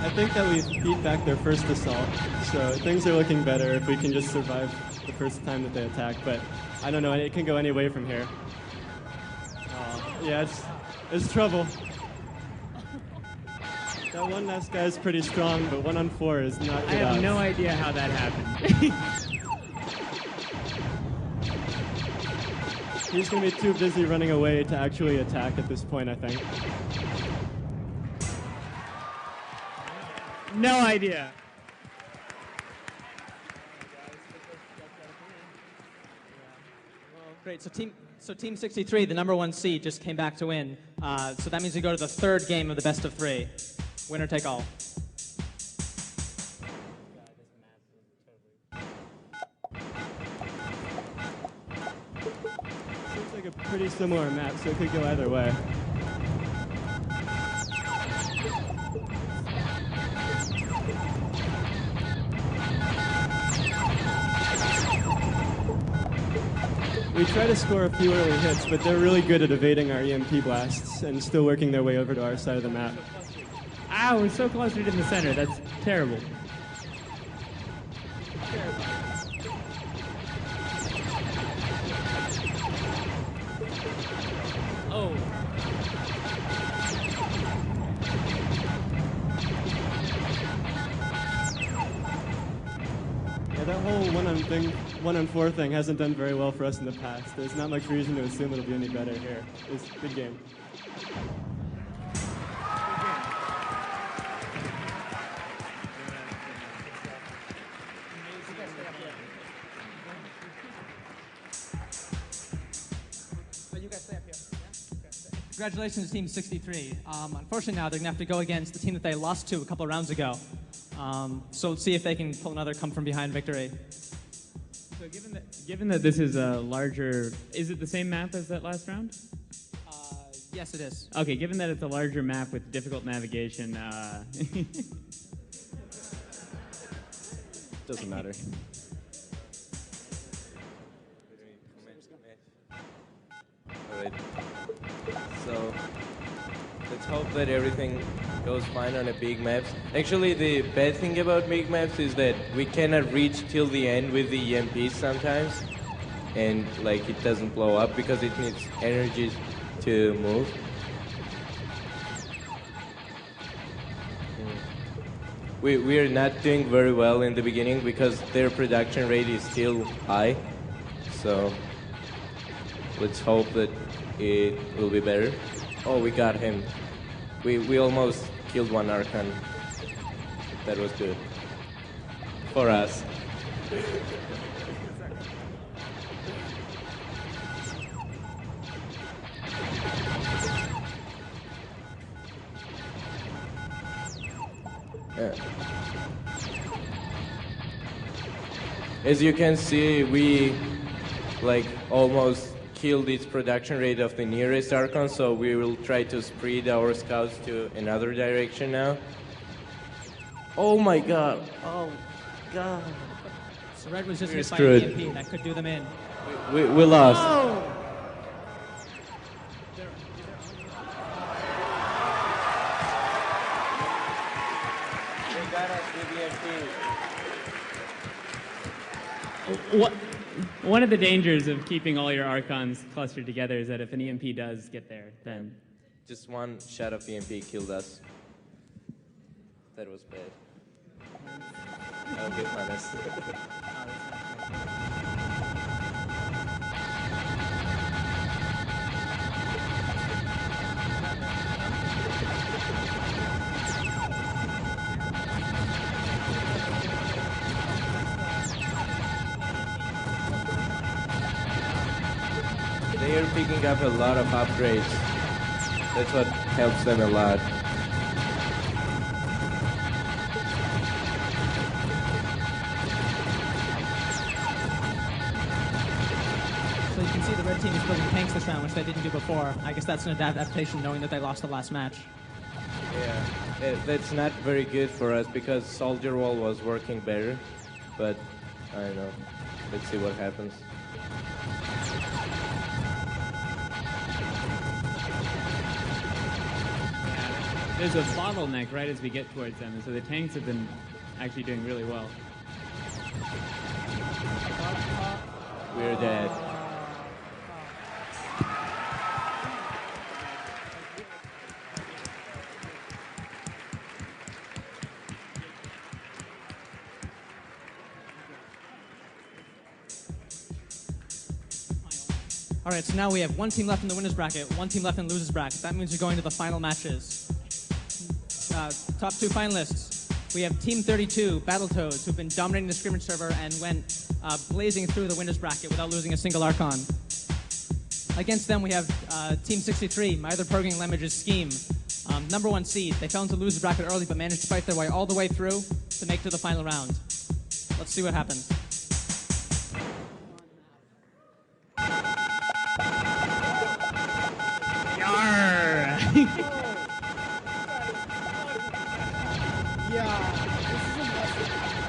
I think that we beat back their first assault, so things are looking better if we can just survive the first time that they attack, but I don't know, it can go any way from here. Yeah, it's trouble. That one last guy is pretty strong, but 1 on 4 is not good I have odds. no idea how that happened. He's going to be too busy running away to actually attack at this point, I think. No idea. Great. So team 63, the number 1 seed, just came back to win. So that means we go to the 3rd game of the best of 3. Winner take all. Seems like a pretty similar map, so it could go either way. We try to score a few early hits, but they're really good at evading our EMP blasts and still working their way over to our side of the map. Ow, we're so clustered in the center. That's terrible. Oh. Yeah, that whole 1-on-4 thing hasn't done very well for us in the past. There's not much reason to assume it'll be any better here. It's a good game. Congratulations to Team 63. Unfortunately now they're going to have to go against the team that they lost to a couple of rounds ago. So let's see if they can pull another come-from-behind victory. So given that this is a larger... Is it the same map as that last round? Yes, it is. Okay, given that it's a larger map with difficult navigation... Doesn't matter. Alright. So let's hope that everything goes fine on a big maps. Actually, the bad thing about big maps is that we cannot reach till the end with the EMPs sometimes, and like it doesn't blow up because it needs energy to move. We are not doing very well in the beginning because their production rate is still high. So let's hope that it will be better. Oh, we got him. We almost killed one Archon. That was good. For us. As you can see, we like almost killed its production rate of the nearest Archon, so we will try to spread our scouts to another direction now. Oh my god! Oh god! So Red was just We're hit by screwed. an EMP that could do them in. We lost. Oh! One of the dangers of keeping all your Archons clustered together is that if an EMP does get there, then... Just one shot of EMP killed us. That was bad. I'll be honest. They are picking up a lot of upgrades. That's what helps them a lot. So you can see the red team is building tanks this round, which they didn't do before. I guess that's an adaptation knowing that they lost the last match. Yeah, that's not very good for us because Soldier Wall was working better, but I don't know. Let's see what happens. There's a bottleneck right as we get towards them, and so the tanks have been actually doing really well. We're dead. All right, so now we have one team left in the winners bracket, one team left in the losers bracket. That means you're going to the final matches. Top two finalists. We have Team 32, Battletoads, who've been dominating the scrimmage server and went blazing through the winners bracket without losing a single Archon. Against them, we have Team 63, My Other Programming Language's Scheme. Number one seed. They fell into the losers bracket early, but managed to fight their way all the way through to make it to the final round. Let's see what happens.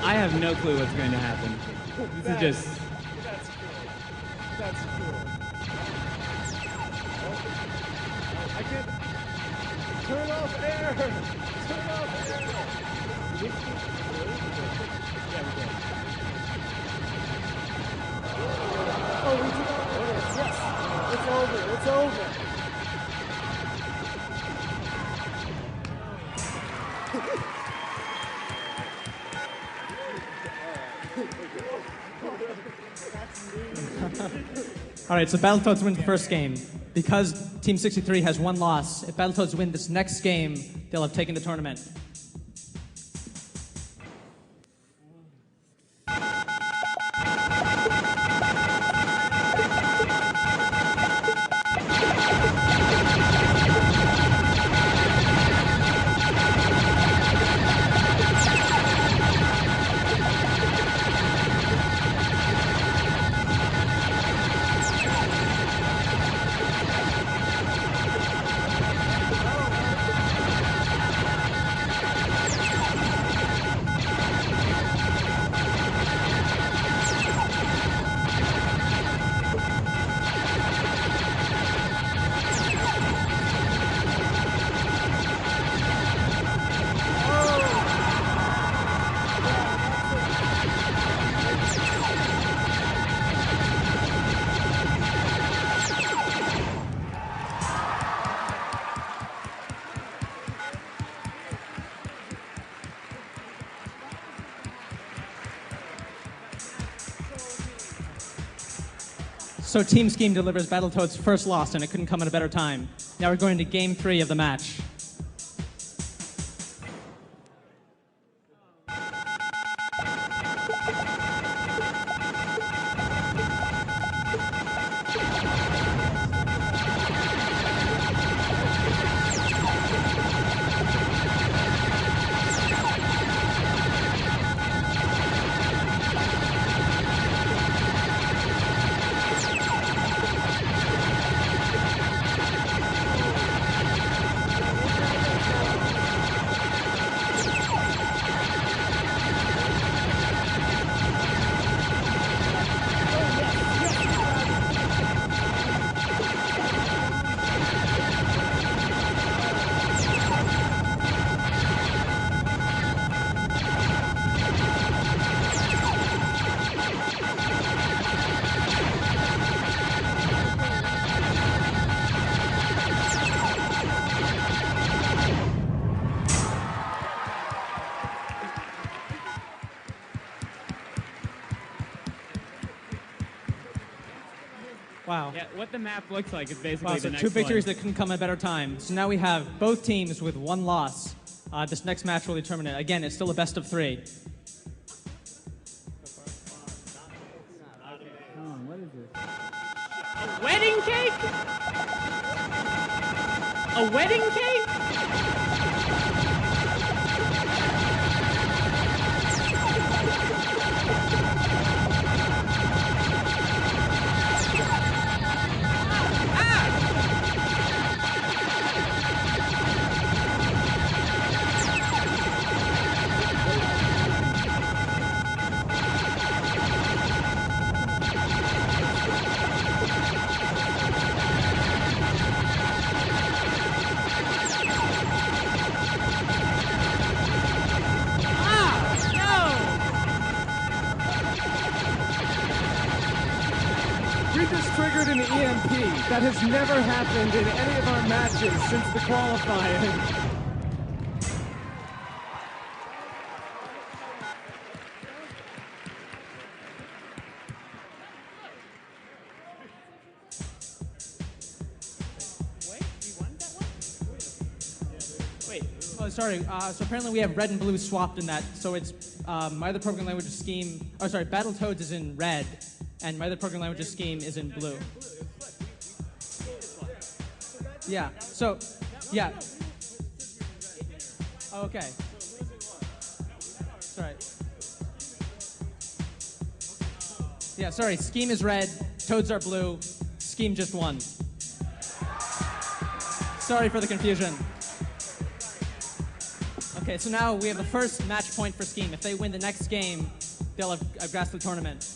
I have no clue what's going to happen. This is just... That's cool. That's cool. I can turn off air. Oh, we took out orders. Yes. It's over. It's over. All right, so Battletoads wins the first game. Because Team 63 has one loss, if Battletoads win this next game, they'll have taken the tournament. So Team Scheme delivers Battletoads' first loss, and it couldn't come at a better time. Now we're going to Game 3 of the match. Wow. Yeah, what the map looks like is basically Wow, the so next two victories one. that couldn't come at a better time. So now we have both teams with one loss. This next match will determine it. Again, it's still a best of 3. What is this? A wedding cake? A wedding cake? We just triggered an EMP. That has never happened in any of our matches since the qualifying. Oh, sorry. So apparently we have red and blue swapped in that. So it's my other programming language is Scheme. Oh, sorry. Battletoads is in red, and my other programming language is Scheme is in blue. Yeah. So, yeah. Oh, okay. Sorry. Yeah. Sorry. Scheme is red. Toads are blue. Scheme just won. Sorry for the confusion. Okay, so now we have the first match point for Scheme. If they win the next game, they'll have grasped the tournament.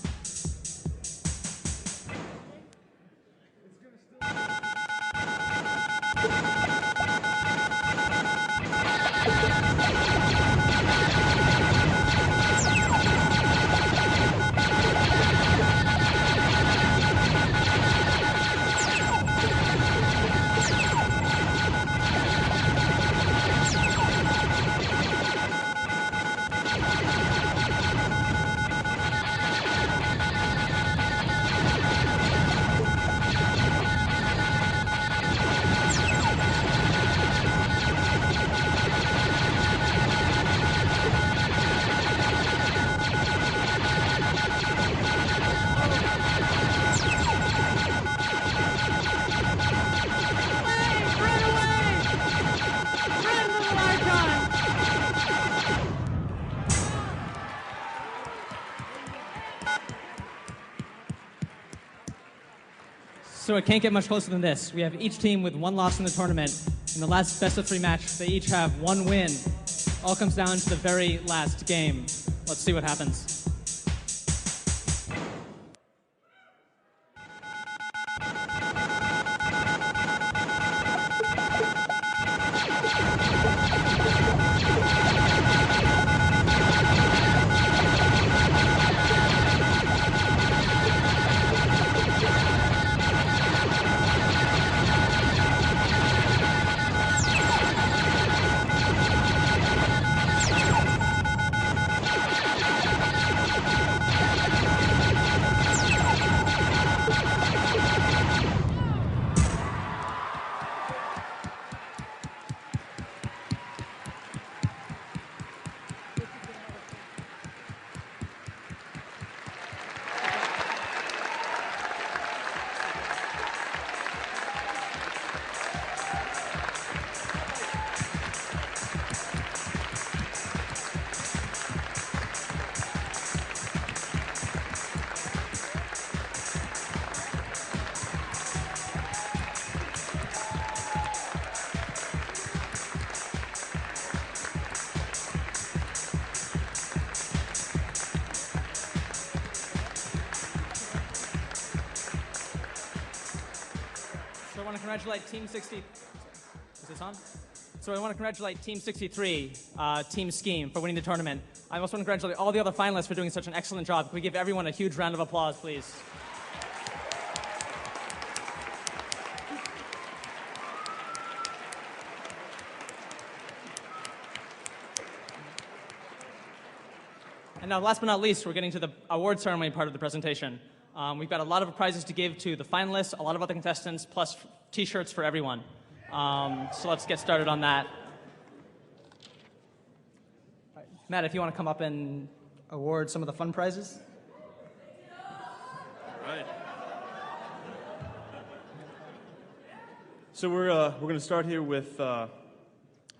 So it can't get much closer than this. We have each team with 1 loss in the tournament. In the last best-of-3 match, they each have 1 win. All comes down to the very last game. Let's see what happens. So I want to congratulate Team 60. Is this on? So I want to congratulate Team 63, Team Scheme, for winning the tournament. I also want to congratulate all the other finalists for doing such an excellent job. Can we give everyone a huge round of applause, please? And now, last but not least, we're getting to the award ceremony part of the presentation. We've got a lot of prizes to give to the finalists, a lot of other contestants, plus T-shirts for everyone. So let's get started on that. Matt, if you want to come up and award some of the fun prizes. All right. So we're going to start here with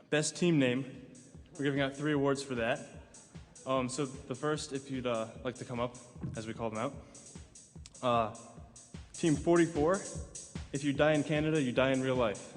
best team name. We're giving out 3 awards for that. So the first, if you'd like to come up, as we call them out. Team 44, if you die in Canada, you die in real life.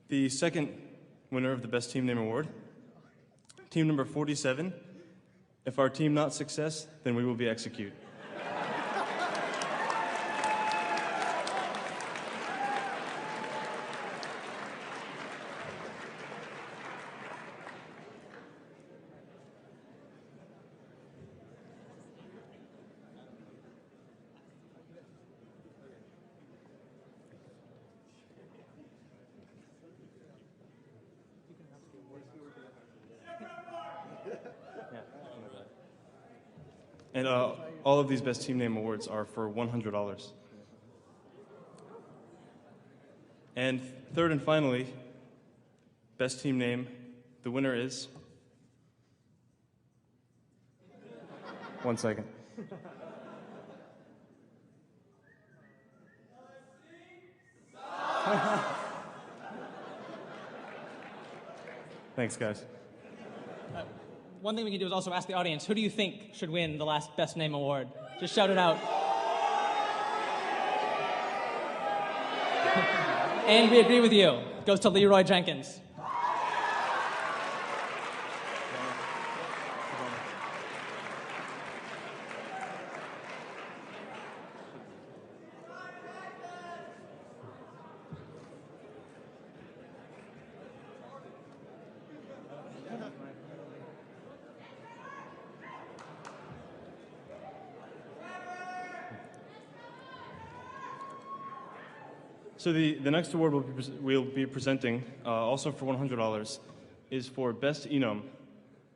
The second winner of the Best Team Name Award, team number 47, if our team not success, then we will be execute. And all of these Best Team Name Awards are for $100. And third and finally, Best Team Name, the winner is... One second. Thanks, guys. One thing we can do is also ask the audience, who do you think should win the last Best Name Award? Just shout it out. And we agree with you. It goes to Leroy Jenkins. So the next award we'll be presenting, also for $100, is for Best Enum.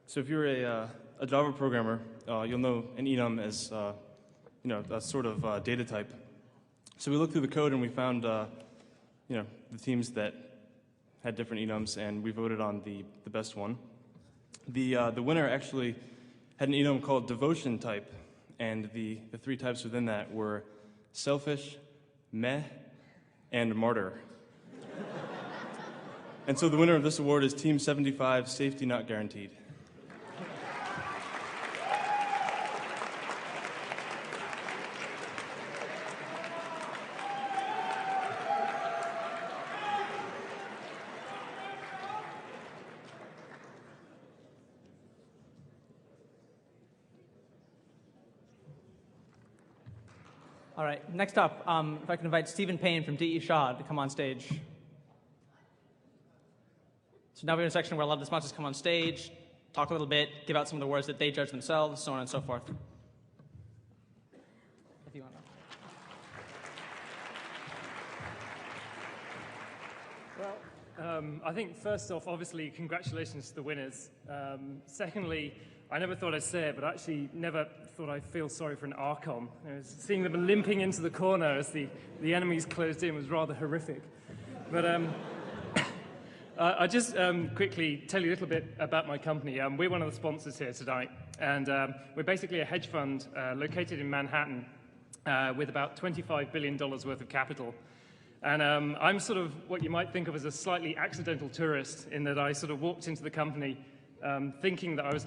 So if you're a Java programmer, you'll know an enum as a sort of data type. So we looked through the code and we found the teams that had different enums, and we voted on the best one. The winner actually had an enum called Devotion Type, and the 3 types within that were Selfish, Meh, and Martyr. And so the winner of this award is Team 75, Safety Not Guaranteed. All right, next up, if I can invite Stephen Payne from D.E. Shaw to come on stage. So now we're in a section where a lot of the sponsors come on stage, talk a little bit, give out some of the words that they judge themselves, so on and so forth. If you want to. Well, I think first off, obviously, congratulations to the winners. Secondly, I never thought I'd say it, but I actually never thought I'd feel sorry for an Archon. Seeing them limping into the corner as the enemies closed in was rather horrific. But I'll just quickly tell you a little bit about my company. We're one of the sponsors here tonight, and we're basically a hedge fund located in Manhattan with about $25 billion worth of capital. And I'm sort of what you might think of as a slightly accidental tourist in that I sort of walked into the company thinking that I was,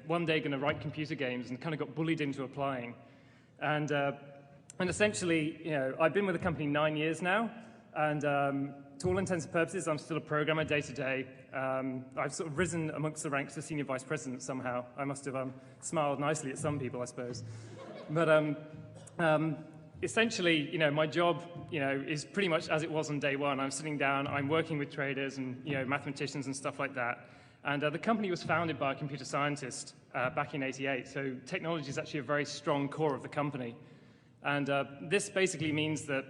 one day going to write computer games, and kind of got bullied into applying. And essentially, I've been with the company 9 years now, and to all intents and purposes, I'm still a programmer day to day. I've sort of risen amongst the ranks to senior vice president somehow. I must have smiled nicely at some people, I suppose. But essentially, my job, is pretty much as it was on day one. I'm sitting down, I'm working with traders and, mathematicians and stuff like that. And the company was founded by a computer scientist back in '88, so technology is actually a very strong core of the company. And this basically means that,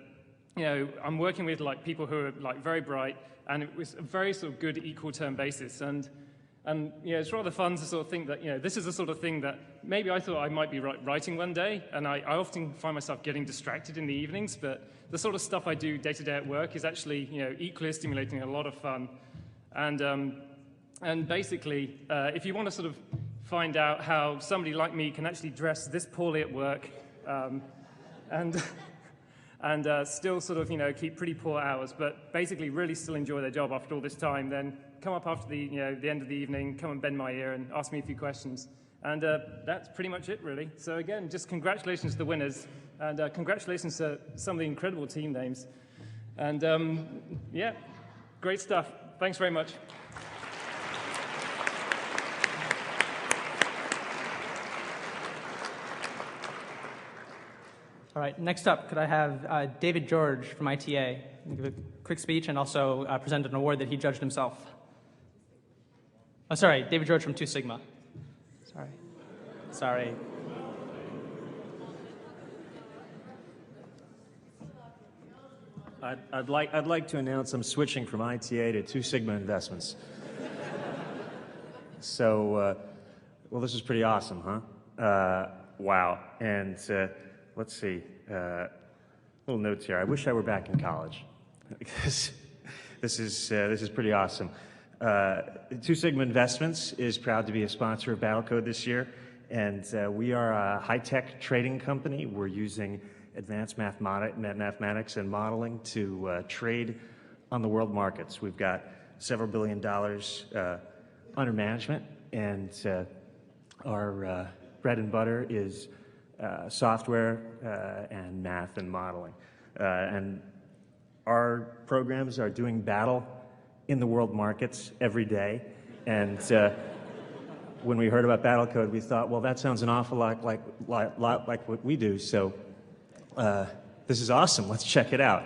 I'm working with people who are very bright, and it was a very sort of good equal term basis. And it's rather fun to sort of think that, this is the sort of thing that maybe I thought I might be writing one day, and I often find myself getting distracted in the evenings, but the sort of stuff I do day to day at work is actually, equally stimulating, and a lot of fun. And basically, if you want to sort of find out how somebody like me can actually dress this poorly at work, and still sort of, keep pretty poor hours, but basically really still enjoy their job after all this time, then come up after the end of the evening, come and bend my ear and ask me a few questions. And that's pretty much it, really. So again, just congratulations to the winners, and congratulations to some of the incredible team names. And yeah, great stuff. Thanks very much. All right, next up, could I have David George from ITA give a quick speech and also present an award that he judged himself. Oh, sorry, David George from 2 Sigma. Sorry. I'd like to announce I'm switching from ITA to 2 Sigma Investments. So, well, this is pretty awesome, huh? Wow. And let's see, little notes here. I wish I were back in college, because this is pretty awesome. 2 Sigma Investments is proud to be a sponsor of Battlecode this year, and we are a high-tech trading company. We're using advanced mathematics and modeling to trade on the world markets. We've got several $billion under management, and our bread and butter is software and math and modeling. And our programs are doing battle in the world markets every day. And when we heard about Battlecode, we thought, well, that sounds an awful lot like what we do. So this is awesome. Let's check it out.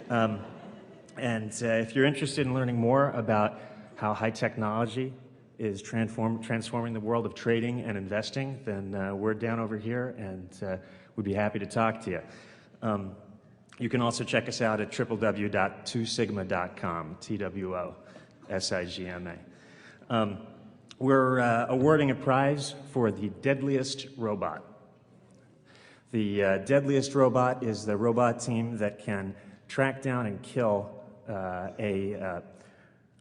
And if you're interested in learning more about how high technology is transforming the world of trading and investing, then we're down over here, and we'd be happy to talk to you. You can also check us out at www.twosigma.com, TWOSIGMA. We're awarding a prize for the deadliest robot. The deadliest robot is the robot team that can track down and kill a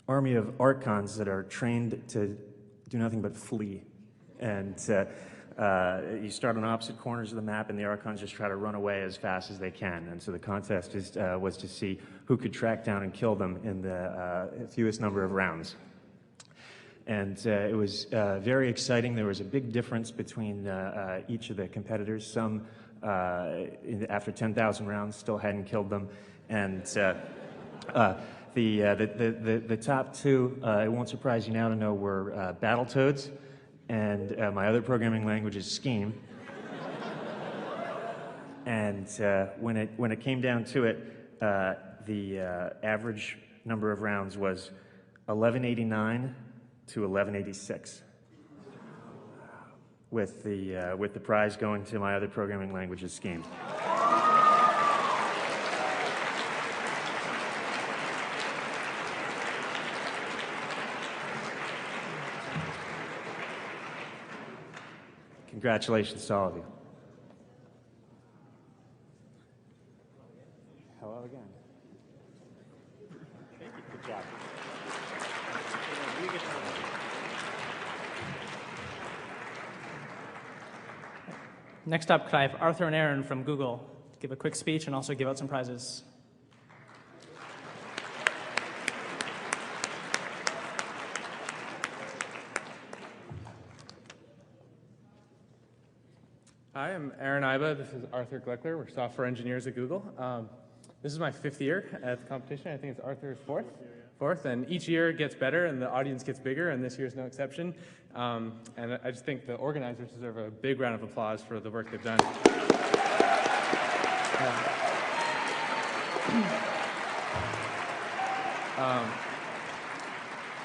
army of Archons that are trained to do nothing but flee. And you start on opposite corners of the map, and the Archons just try to run away as fast as they can. And so the contest was to see who could track down and kill them in the fewest number of rounds. And it was very exciting. There was a big difference between each of the competitors. Some, after 10,000 rounds, still hadn't killed them. And the top two, it won't surprise you now to know, were Battletoads, and my other programming language is Scheme. And when it came down to it, the average number of rounds was 1189 to 1186, with the prize going to my other programming language's Scheme. Congratulations to all of you. Hello again. Thank you. Good job. Next up, could I have Arthur and Aaron from Google give a quick speech and also give out some prizes? Hi, I'm Aaron Iba. This is Arthur Gleckler. We're software engineers at Google. This is my 5th year at the competition. I think it's Arthur's 4th. And each year it gets better and the audience gets bigger, and this year is no exception. And I just think the organizers deserve a big round of applause for the work they've done.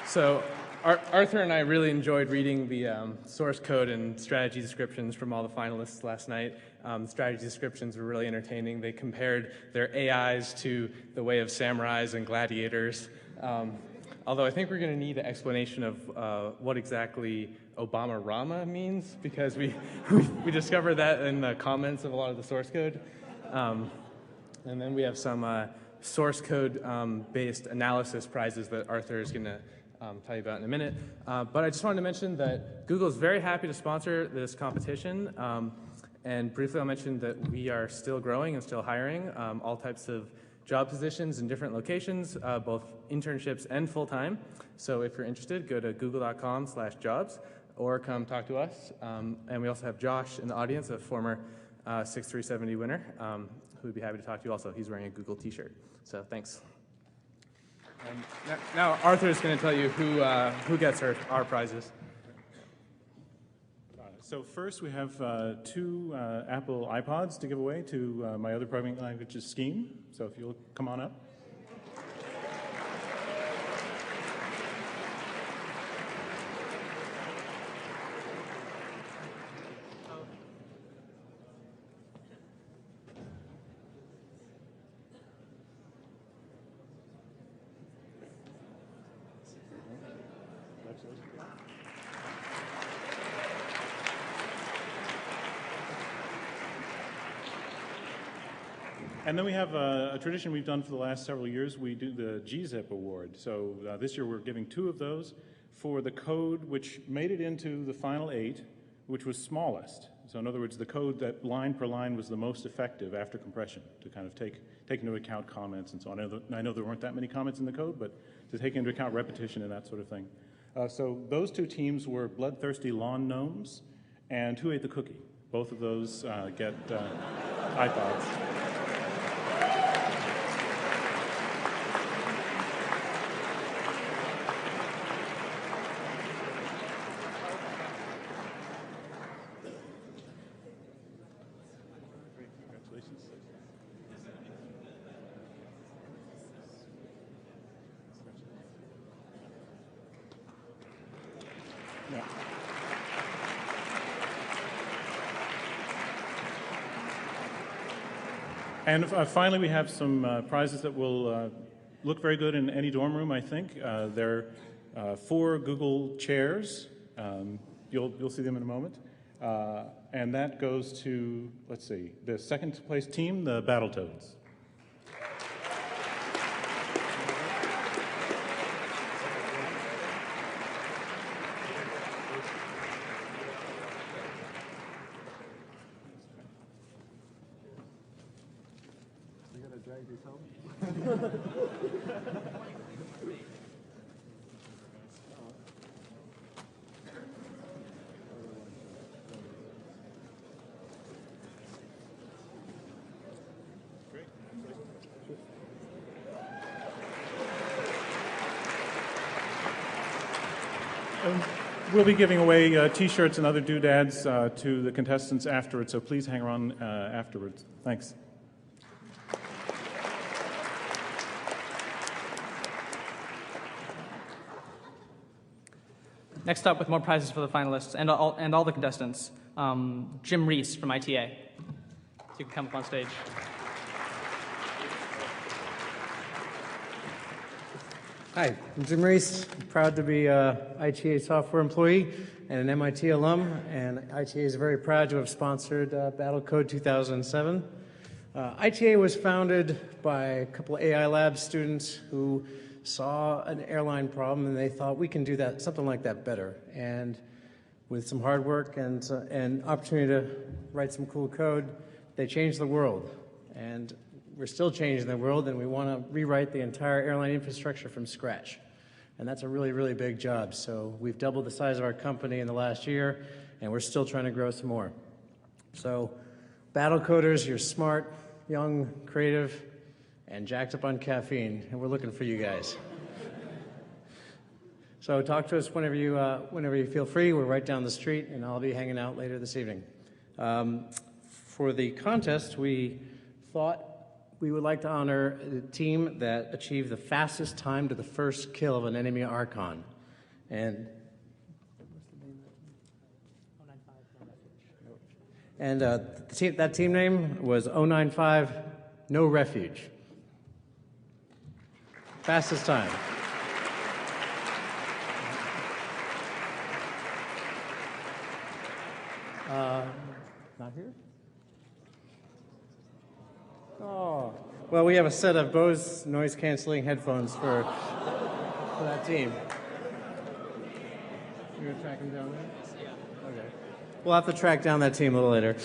So Arthur and I really enjoyed reading the source code and strategy descriptions from all the finalists last night. The strategy descriptions were really entertaining. They compared their AIs to the way of samurais and gladiators. Although I think we're going to need an explanation of what exactly Obama Rama means, because we discovered that in the comments of a lot of the source code. And then we have some source code based analysis prizes that Arthur is going to tell you about in a minute. But I just wanted to mention that Google is very happy to sponsor this competition. And briefly I'll mention that we are still growing and still hiring all types of job positions in different locations, both internships and full-time. So if you're interested, go to google.com/jobs or come talk to us. And we also have Josh in the audience, a former 6370 winner, who would be happy to talk to you also. He's wearing a Google t-shirt. So thanks. And now Arthur is going to tell you who gets our prizes. So first we have 2 Apple iPods to give away to my other programming language's Scheme. So if you'll come on up. And then we have a tradition we've done for the last several years. We do the Gzip Award. So this year we're giving 2 of those for the code which made it into the final 8, which was smallest. So in other words, the code that line per line was the most effective after compression to kind of take into account comments and so on. I know there weren't that many comments in the code, but to take into account repetition and that sort of thing. So those 2 teams were Bloodthirsty Lawn Gnomes and Who Ate the Cookie. Both of those get iPods. And finally, we have some prizes that will look very good in any dorm room, I think. They're 4 Google chairs. You'll see them in a moment. And that goes to, let's see, the second place team, the Battletoads. We'll be giving away T-shirts and other doodads to the contestants afterwards, so please hang around afterwards. Thanks. Next up with more prizes for the finalists and all the contestants, Jim Reese from ITA. So you can come up on stage. Hi, I'm Jim Reese. Proud to be an ITA software employee and an MIT alum, and ITA is very proud to have sponsored Battlecode 2007. ITA was founded by a couple of AI Lab students who saw an airline problem and they thought we can do that, something like that better. And with some hard work and opportunity to write some cool code, they changed the world. And we're still changing the world, and we want to rewrite the entire airline infrastructure from scratch. And that's a really, really big job. So we've doubled the size of our company in the last year, and we're still trying to grow some more. So Battlecoders, you're smart, young, creative, and jacked up on caffeine, and we're looking for you guys. So talk to us whenever you feel free. We're right down the street, and I'll be hanging out later this evening. For the contest, we thought we would like to honor the team that achieved the fastest time to the first kill of an enemy Archon. And that team name was 095 No Refuge. Fastest time. Not here? Oh, well, we have a set of Bose noise-canceling headphones for that team. You're gonna track them down there? Yeah. Okay. We'll have to track down that team a little later.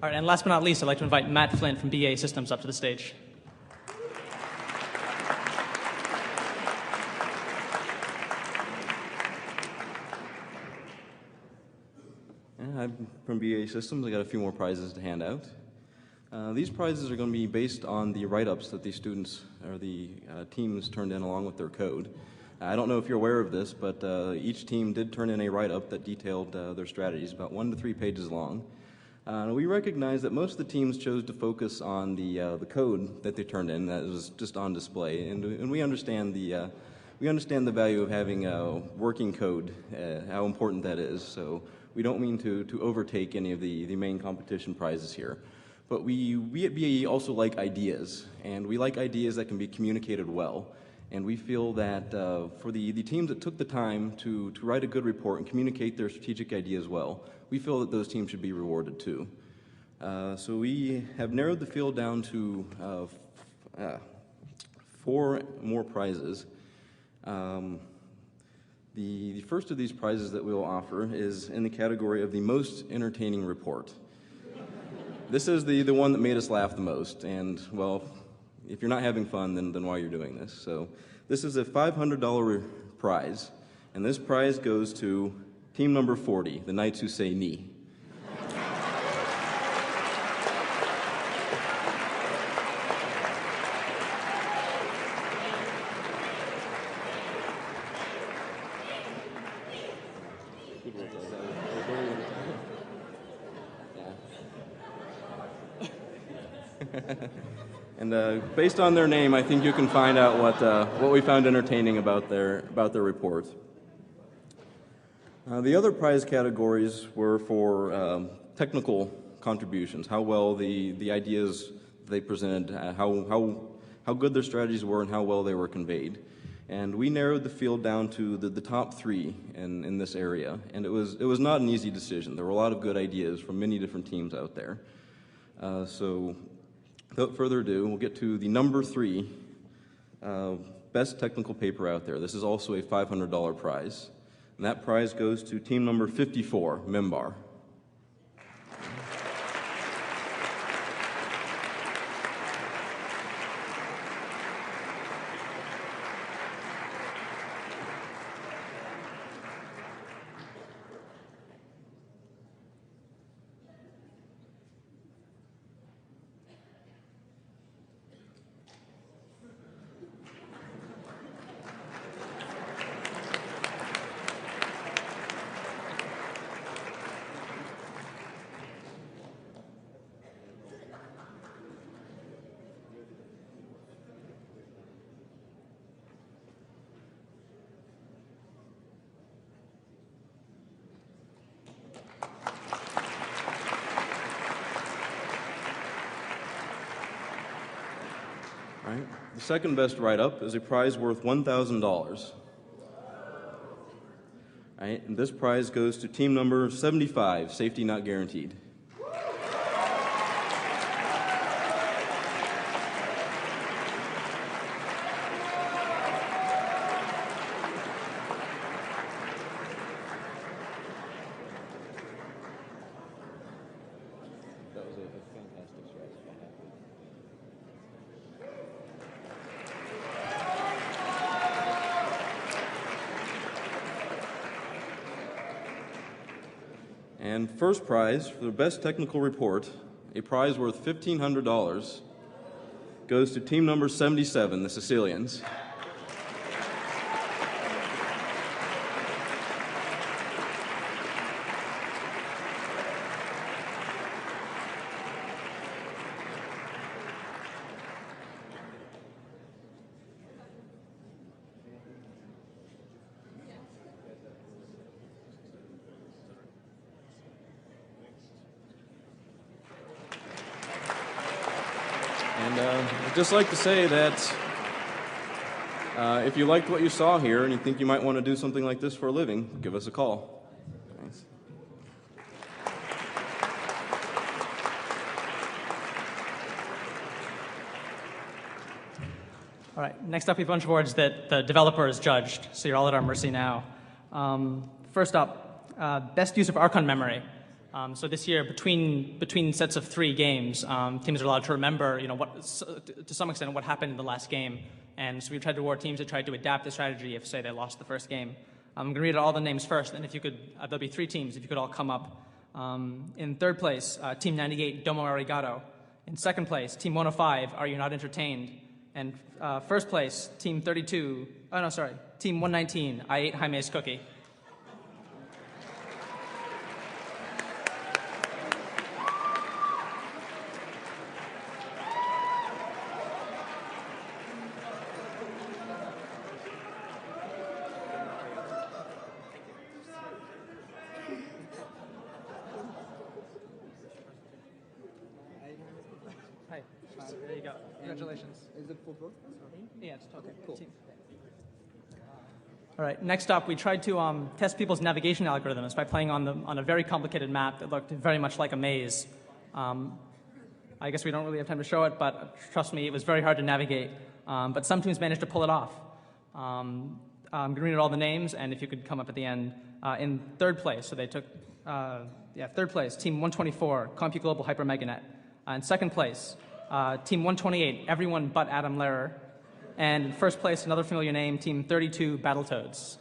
All right, and last but not least, I'd like to invite Matt Flint from BA Systems up to the stage. I'm from BA Systems. I got a few more prizes to hand out. These prizes are going to be based on the write-ups that the students or the teams turned in along with their code. I don't know if you're aware of this, but each team did turn in a write-up that detailed their strategies, about 1 to 3 pages long. We recognize that most of the teams chose to focus on the code that they turned in that was just on display, and we understand the value of having working code, how important that is. So we don't mean to overtake any of the main competition prizes here. But we at BAE also like ideas, and we like ideas that can be communicated well. And we feel that for the teams that took the time to write a good report and communicate their strategic ideas well, we feel that those teams should be rewarded too. So we have narrowed the field down to 4 more prizes. The first of these prizes that we'll offer is in the category of the most entertaining report. This is the one that made us laugh the most, and, well, if you're not having fun, then why you're doing this. So this is a $500 prize, and this prize goes to team number 40, the Knights Who Say Knee. And based on their name, I think you can find out what we found entertaining about their report. The other prize categories were for technical contributions, how well the ideas they presented, how good their strategies were, and how well they were conveyed. And we narrowed the field down to the top 3 in this area, and it was not an easy decision. There were a lot of good ideas from many different teams out there. So without further ado, we'll get to the number 3 best technical paper out there. This is also a $500 prize. And that prize goes to team number 54, Membar. right. The second best write-up is a prize worth $1,000. Right, and this prize goes to team number 75, Safety Not Guaranteed. That was a fantastic strategy. And first prize for the best technical report, a prize worth $1,500, goes to team number 77, the Sicilians. And I'd just like to say that if you liked what you saw here and you think you might want to do something like this for a living, give us a call. Thanks. All right, next up we have a bunch of awards that the developers judged, so you're all at our mercy now. First up, best use of Archon memory. So this year, between sets of 3 games, teams are allowed to remember, to some extent, what happened in the last game. And so we tried to reward teams that tried to adapt the strategy if, say, they lost the first game. I'm going to read out all the names first, and if you could, there'll be 3 teams, if you could all come up. In third place, Team 98, Domo Arigato. In second place, Team 105, Are You Not Entertained? And first place, Team 119, I Ate Jaime's Cookie. Hi. There you go. Congratulations. Is it for both? Yeah, it's okay. Cool. All right. Next up, we tried to test people's navigation algorithms by playing on a very complicated map that looked very much like a maze. I guess we don't really have time to show it, but trust me, it was very hard to navigate. But some teams managed to pull it off. I'm going to read out all the names, and if you could come up at the end. In third place, so they took, third place, Team 124, CompuGlobal HyperMegaNet. In second place, Team 128, everyone but Adam Lehrer. And in first place, another familiar name, Team 32, Battletoads.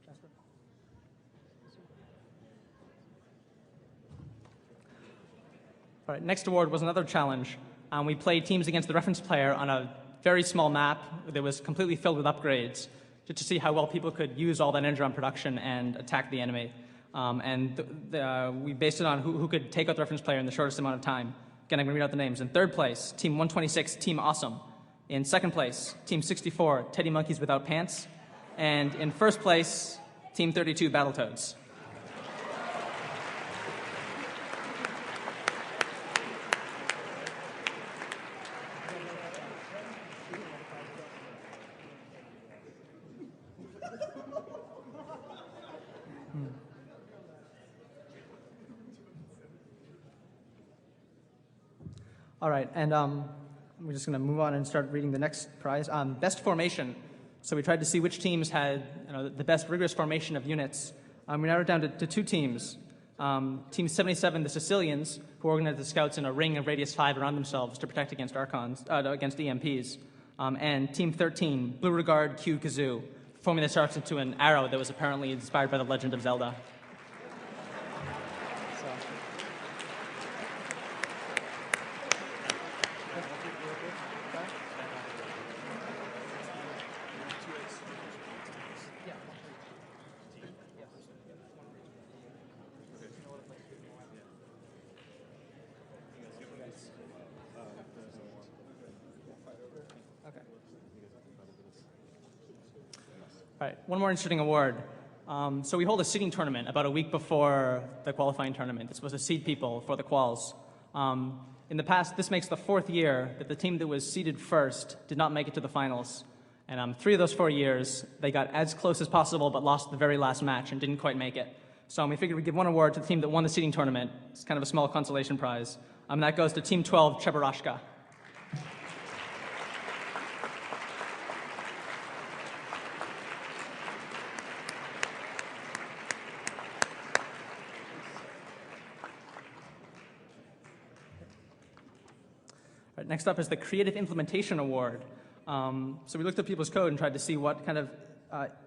Jasper. All right, next award was another challenge. We played teams against the reference player on a very small map that was completely filled with upgrades, just to see how well people could use all that energy on production and attack the enemy. We based it on who could take out the reference player in the shortest amount of time. Again, I'm going to read out the names. In third place, Team 126, Team Awesome. In second place, Team 64, Teddy Monkeys Without Pants. And in first place, Team 32, Battletoads. All right, and we're just going to move on and start reading the next prize. Best formation. So we tried to see which teams had the best rigorous formation of units. We narrowed it down to 2 teams. Team 77, the Sicilians, who organized the scouts in a ring of radius 5 around themselves to protect against Archons, against EMPs. And Team 13, Blue Regard Q Kazoo, forming that starts into an arrow that was apparently inspired by the Legend of Zelda. All right, one more interesting award. So we hold a seeding tournament about a week before the qualifying tournament. It's supposed to seed people for the quals. In the past, this makes the 4th year that the team that was seeded first did not make it to the finals. And 3 of those 4 years, they got as close as possible but lost the very last match and didn't quite make it. So we figured we'd give one award to the team that won the seeding tournament. It's kind of a small consolation prize. That goes to Team 12, Chebarashka. Right, next up is the Creative Implementation Award. So we looked at people's code and tried to see what kind of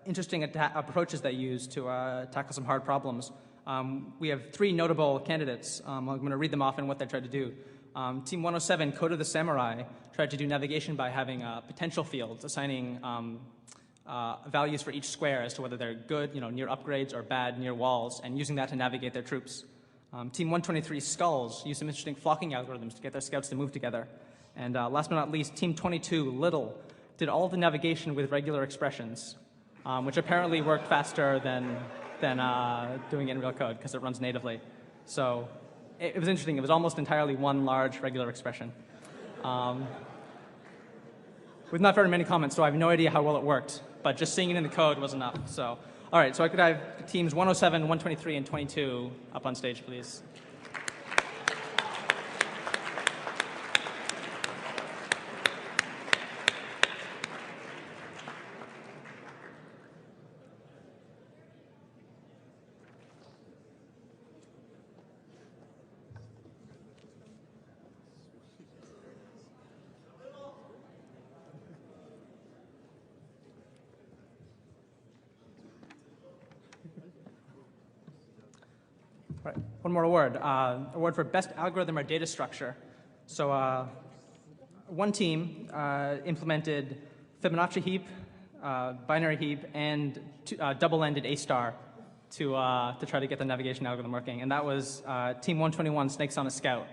interesting approaches they use to tackle some hard problems. We have 3 notable candidates. I'm going to read them off and what they tried to do. Team 107, Code of the Samurai, tried to do navigation by having potential fields, assigning values for each square as to whether they're good, near upgrades, or bad, near walls, and using that to navigate their troops. Team 123, Skulls, used some interesting flocking algorithms to get their scouts to move together. And last but not least, Team 22, Little, did all of the navigation with regular expressions, which apparently worked faster than doing it in real code because it runs natively. So it was interesting. It was almost entirely one large regular expression. With not very many comments, so I have no idea how well it worked. But just seeing it in the code was enough. So, all right, so I could have teams 107, 123, and 22 up on stage, please. Right. One more award. Award for best algorithm or data structure. So one team implemented Fibonacci heap, binary heap, and double-ended A-star to try to get the navigation algorithm working. And that was Team 121, Snakes on a Scout.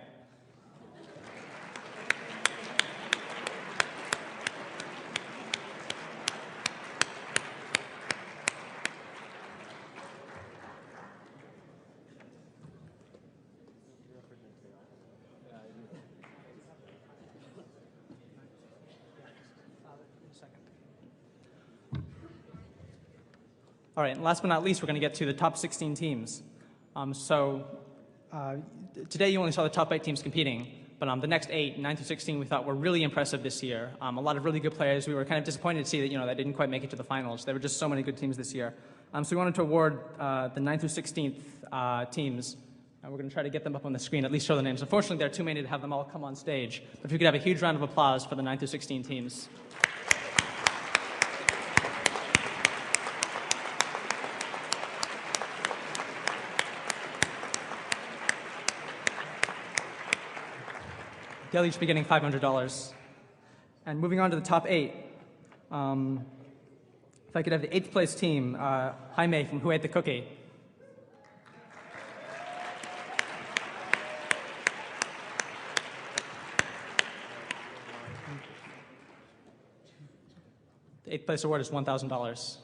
All right, and last but not least, we're going to get to the top 16 teams. Today you only saw the top 8 teams competing, but the next 8, 9 through 16, we thought were really impressive this year. A lot of really good players. We were kind of disappointed to see that they didn't quite make it to the finals. There were just so many good teams this year. So we wanted to award the 9th through 16th teams. And we're going to try to get them up on the screen, at least show the names. Unfortunately, there are too many to have them all come on stage. But if you could have a huge round of applause for the 9th through 16 teams. They'll each be getting $500. And moving on to the top 8, if I could have the 8th place team, Jaime from Who Ate the Cookie. The 8th place award is $1,000.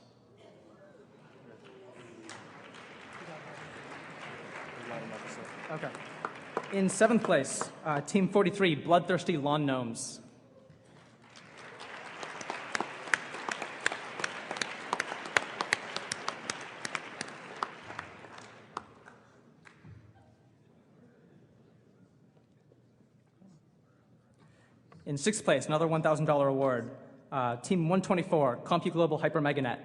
Okay. In 7th place, Team 43, Bloodthirsty Lawn Gnomes. In 6th place, another $1,000 award, Team 124, CompuGlobal HyperMegaNet.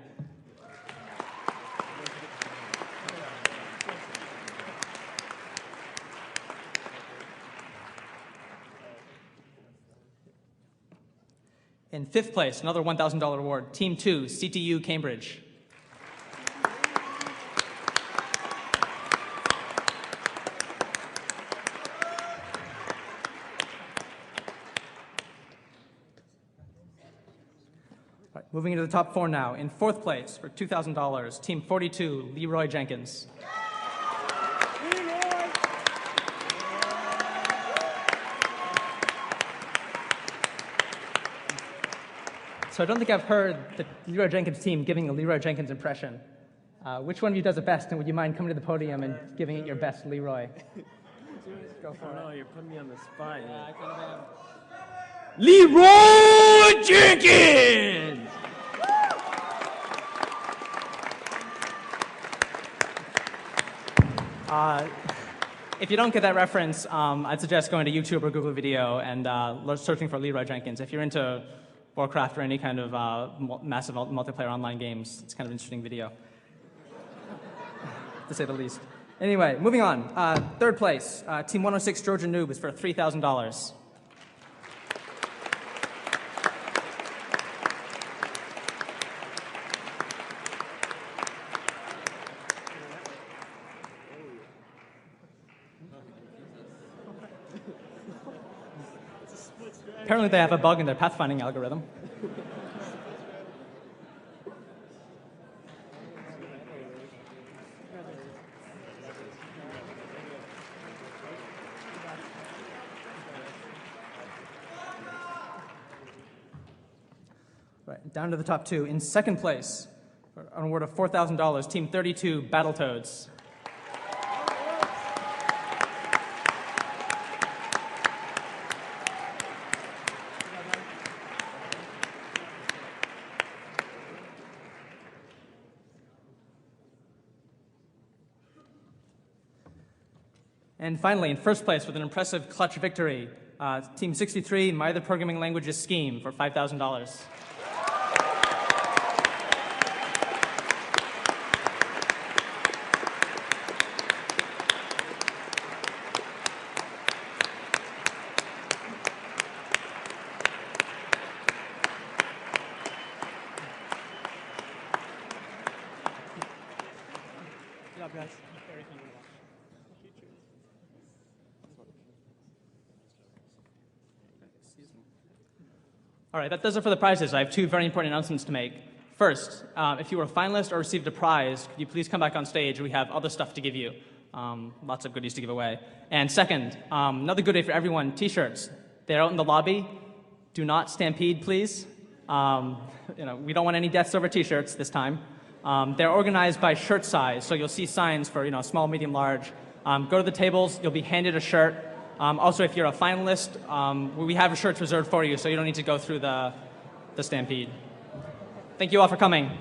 In 5th place, another $1,000 award, Team 2, CTU Cambridge. Right, moving into the top 4 now. In 4th place, for $2,000, Team 42, Leroy Jenkins. So I don't think I've heard the Leroy Jenkins team giving a Leroy Jenkins impression. Which one of you does it best, and would you mind coming to the podium and giving it your best, Leroy? Go for it. No, you're putting me on the spot. I kind of am. Leroy Jenkins! If you don't get that reference, I'd suggest going to YouTube or Google Video and searching for Leroy Jenkins. If you're into Warcraft or any kind of massive multiplayer online games, it's kind of an interesting video, to say the least. Anyway, moving on. Third place, Team 106 Georgia Noob is for $3,000. Apparently they have a bug in their pathfinding algorithm. Right, down to the top two. In second place, for an award of $4,000, Team 32 Battletoads. And finally, in first place with an impressive clutch victory, Team 63, My Other Programming Languages Scheme for $5,000. Good job, guys. All right, that does it for the prizes. I have two very important announcements to make. First, if you were a finalist or received a prize, could you please come back on stage? We have other stuff to give you, lots of goodies to give away. And second, another good day for everyone, T-shirts. They're out in the lobby. Do not stampede, please. We don't want any deaths over T-shirts this time. They're organized by shirt size, so you'll see signs for small, medium, large. Go to the tables. You'll be handed a shirt. Also, if you're a finalist, we have shirts reserved for you, so you don't need to go through the stampede. Thank you all for coming.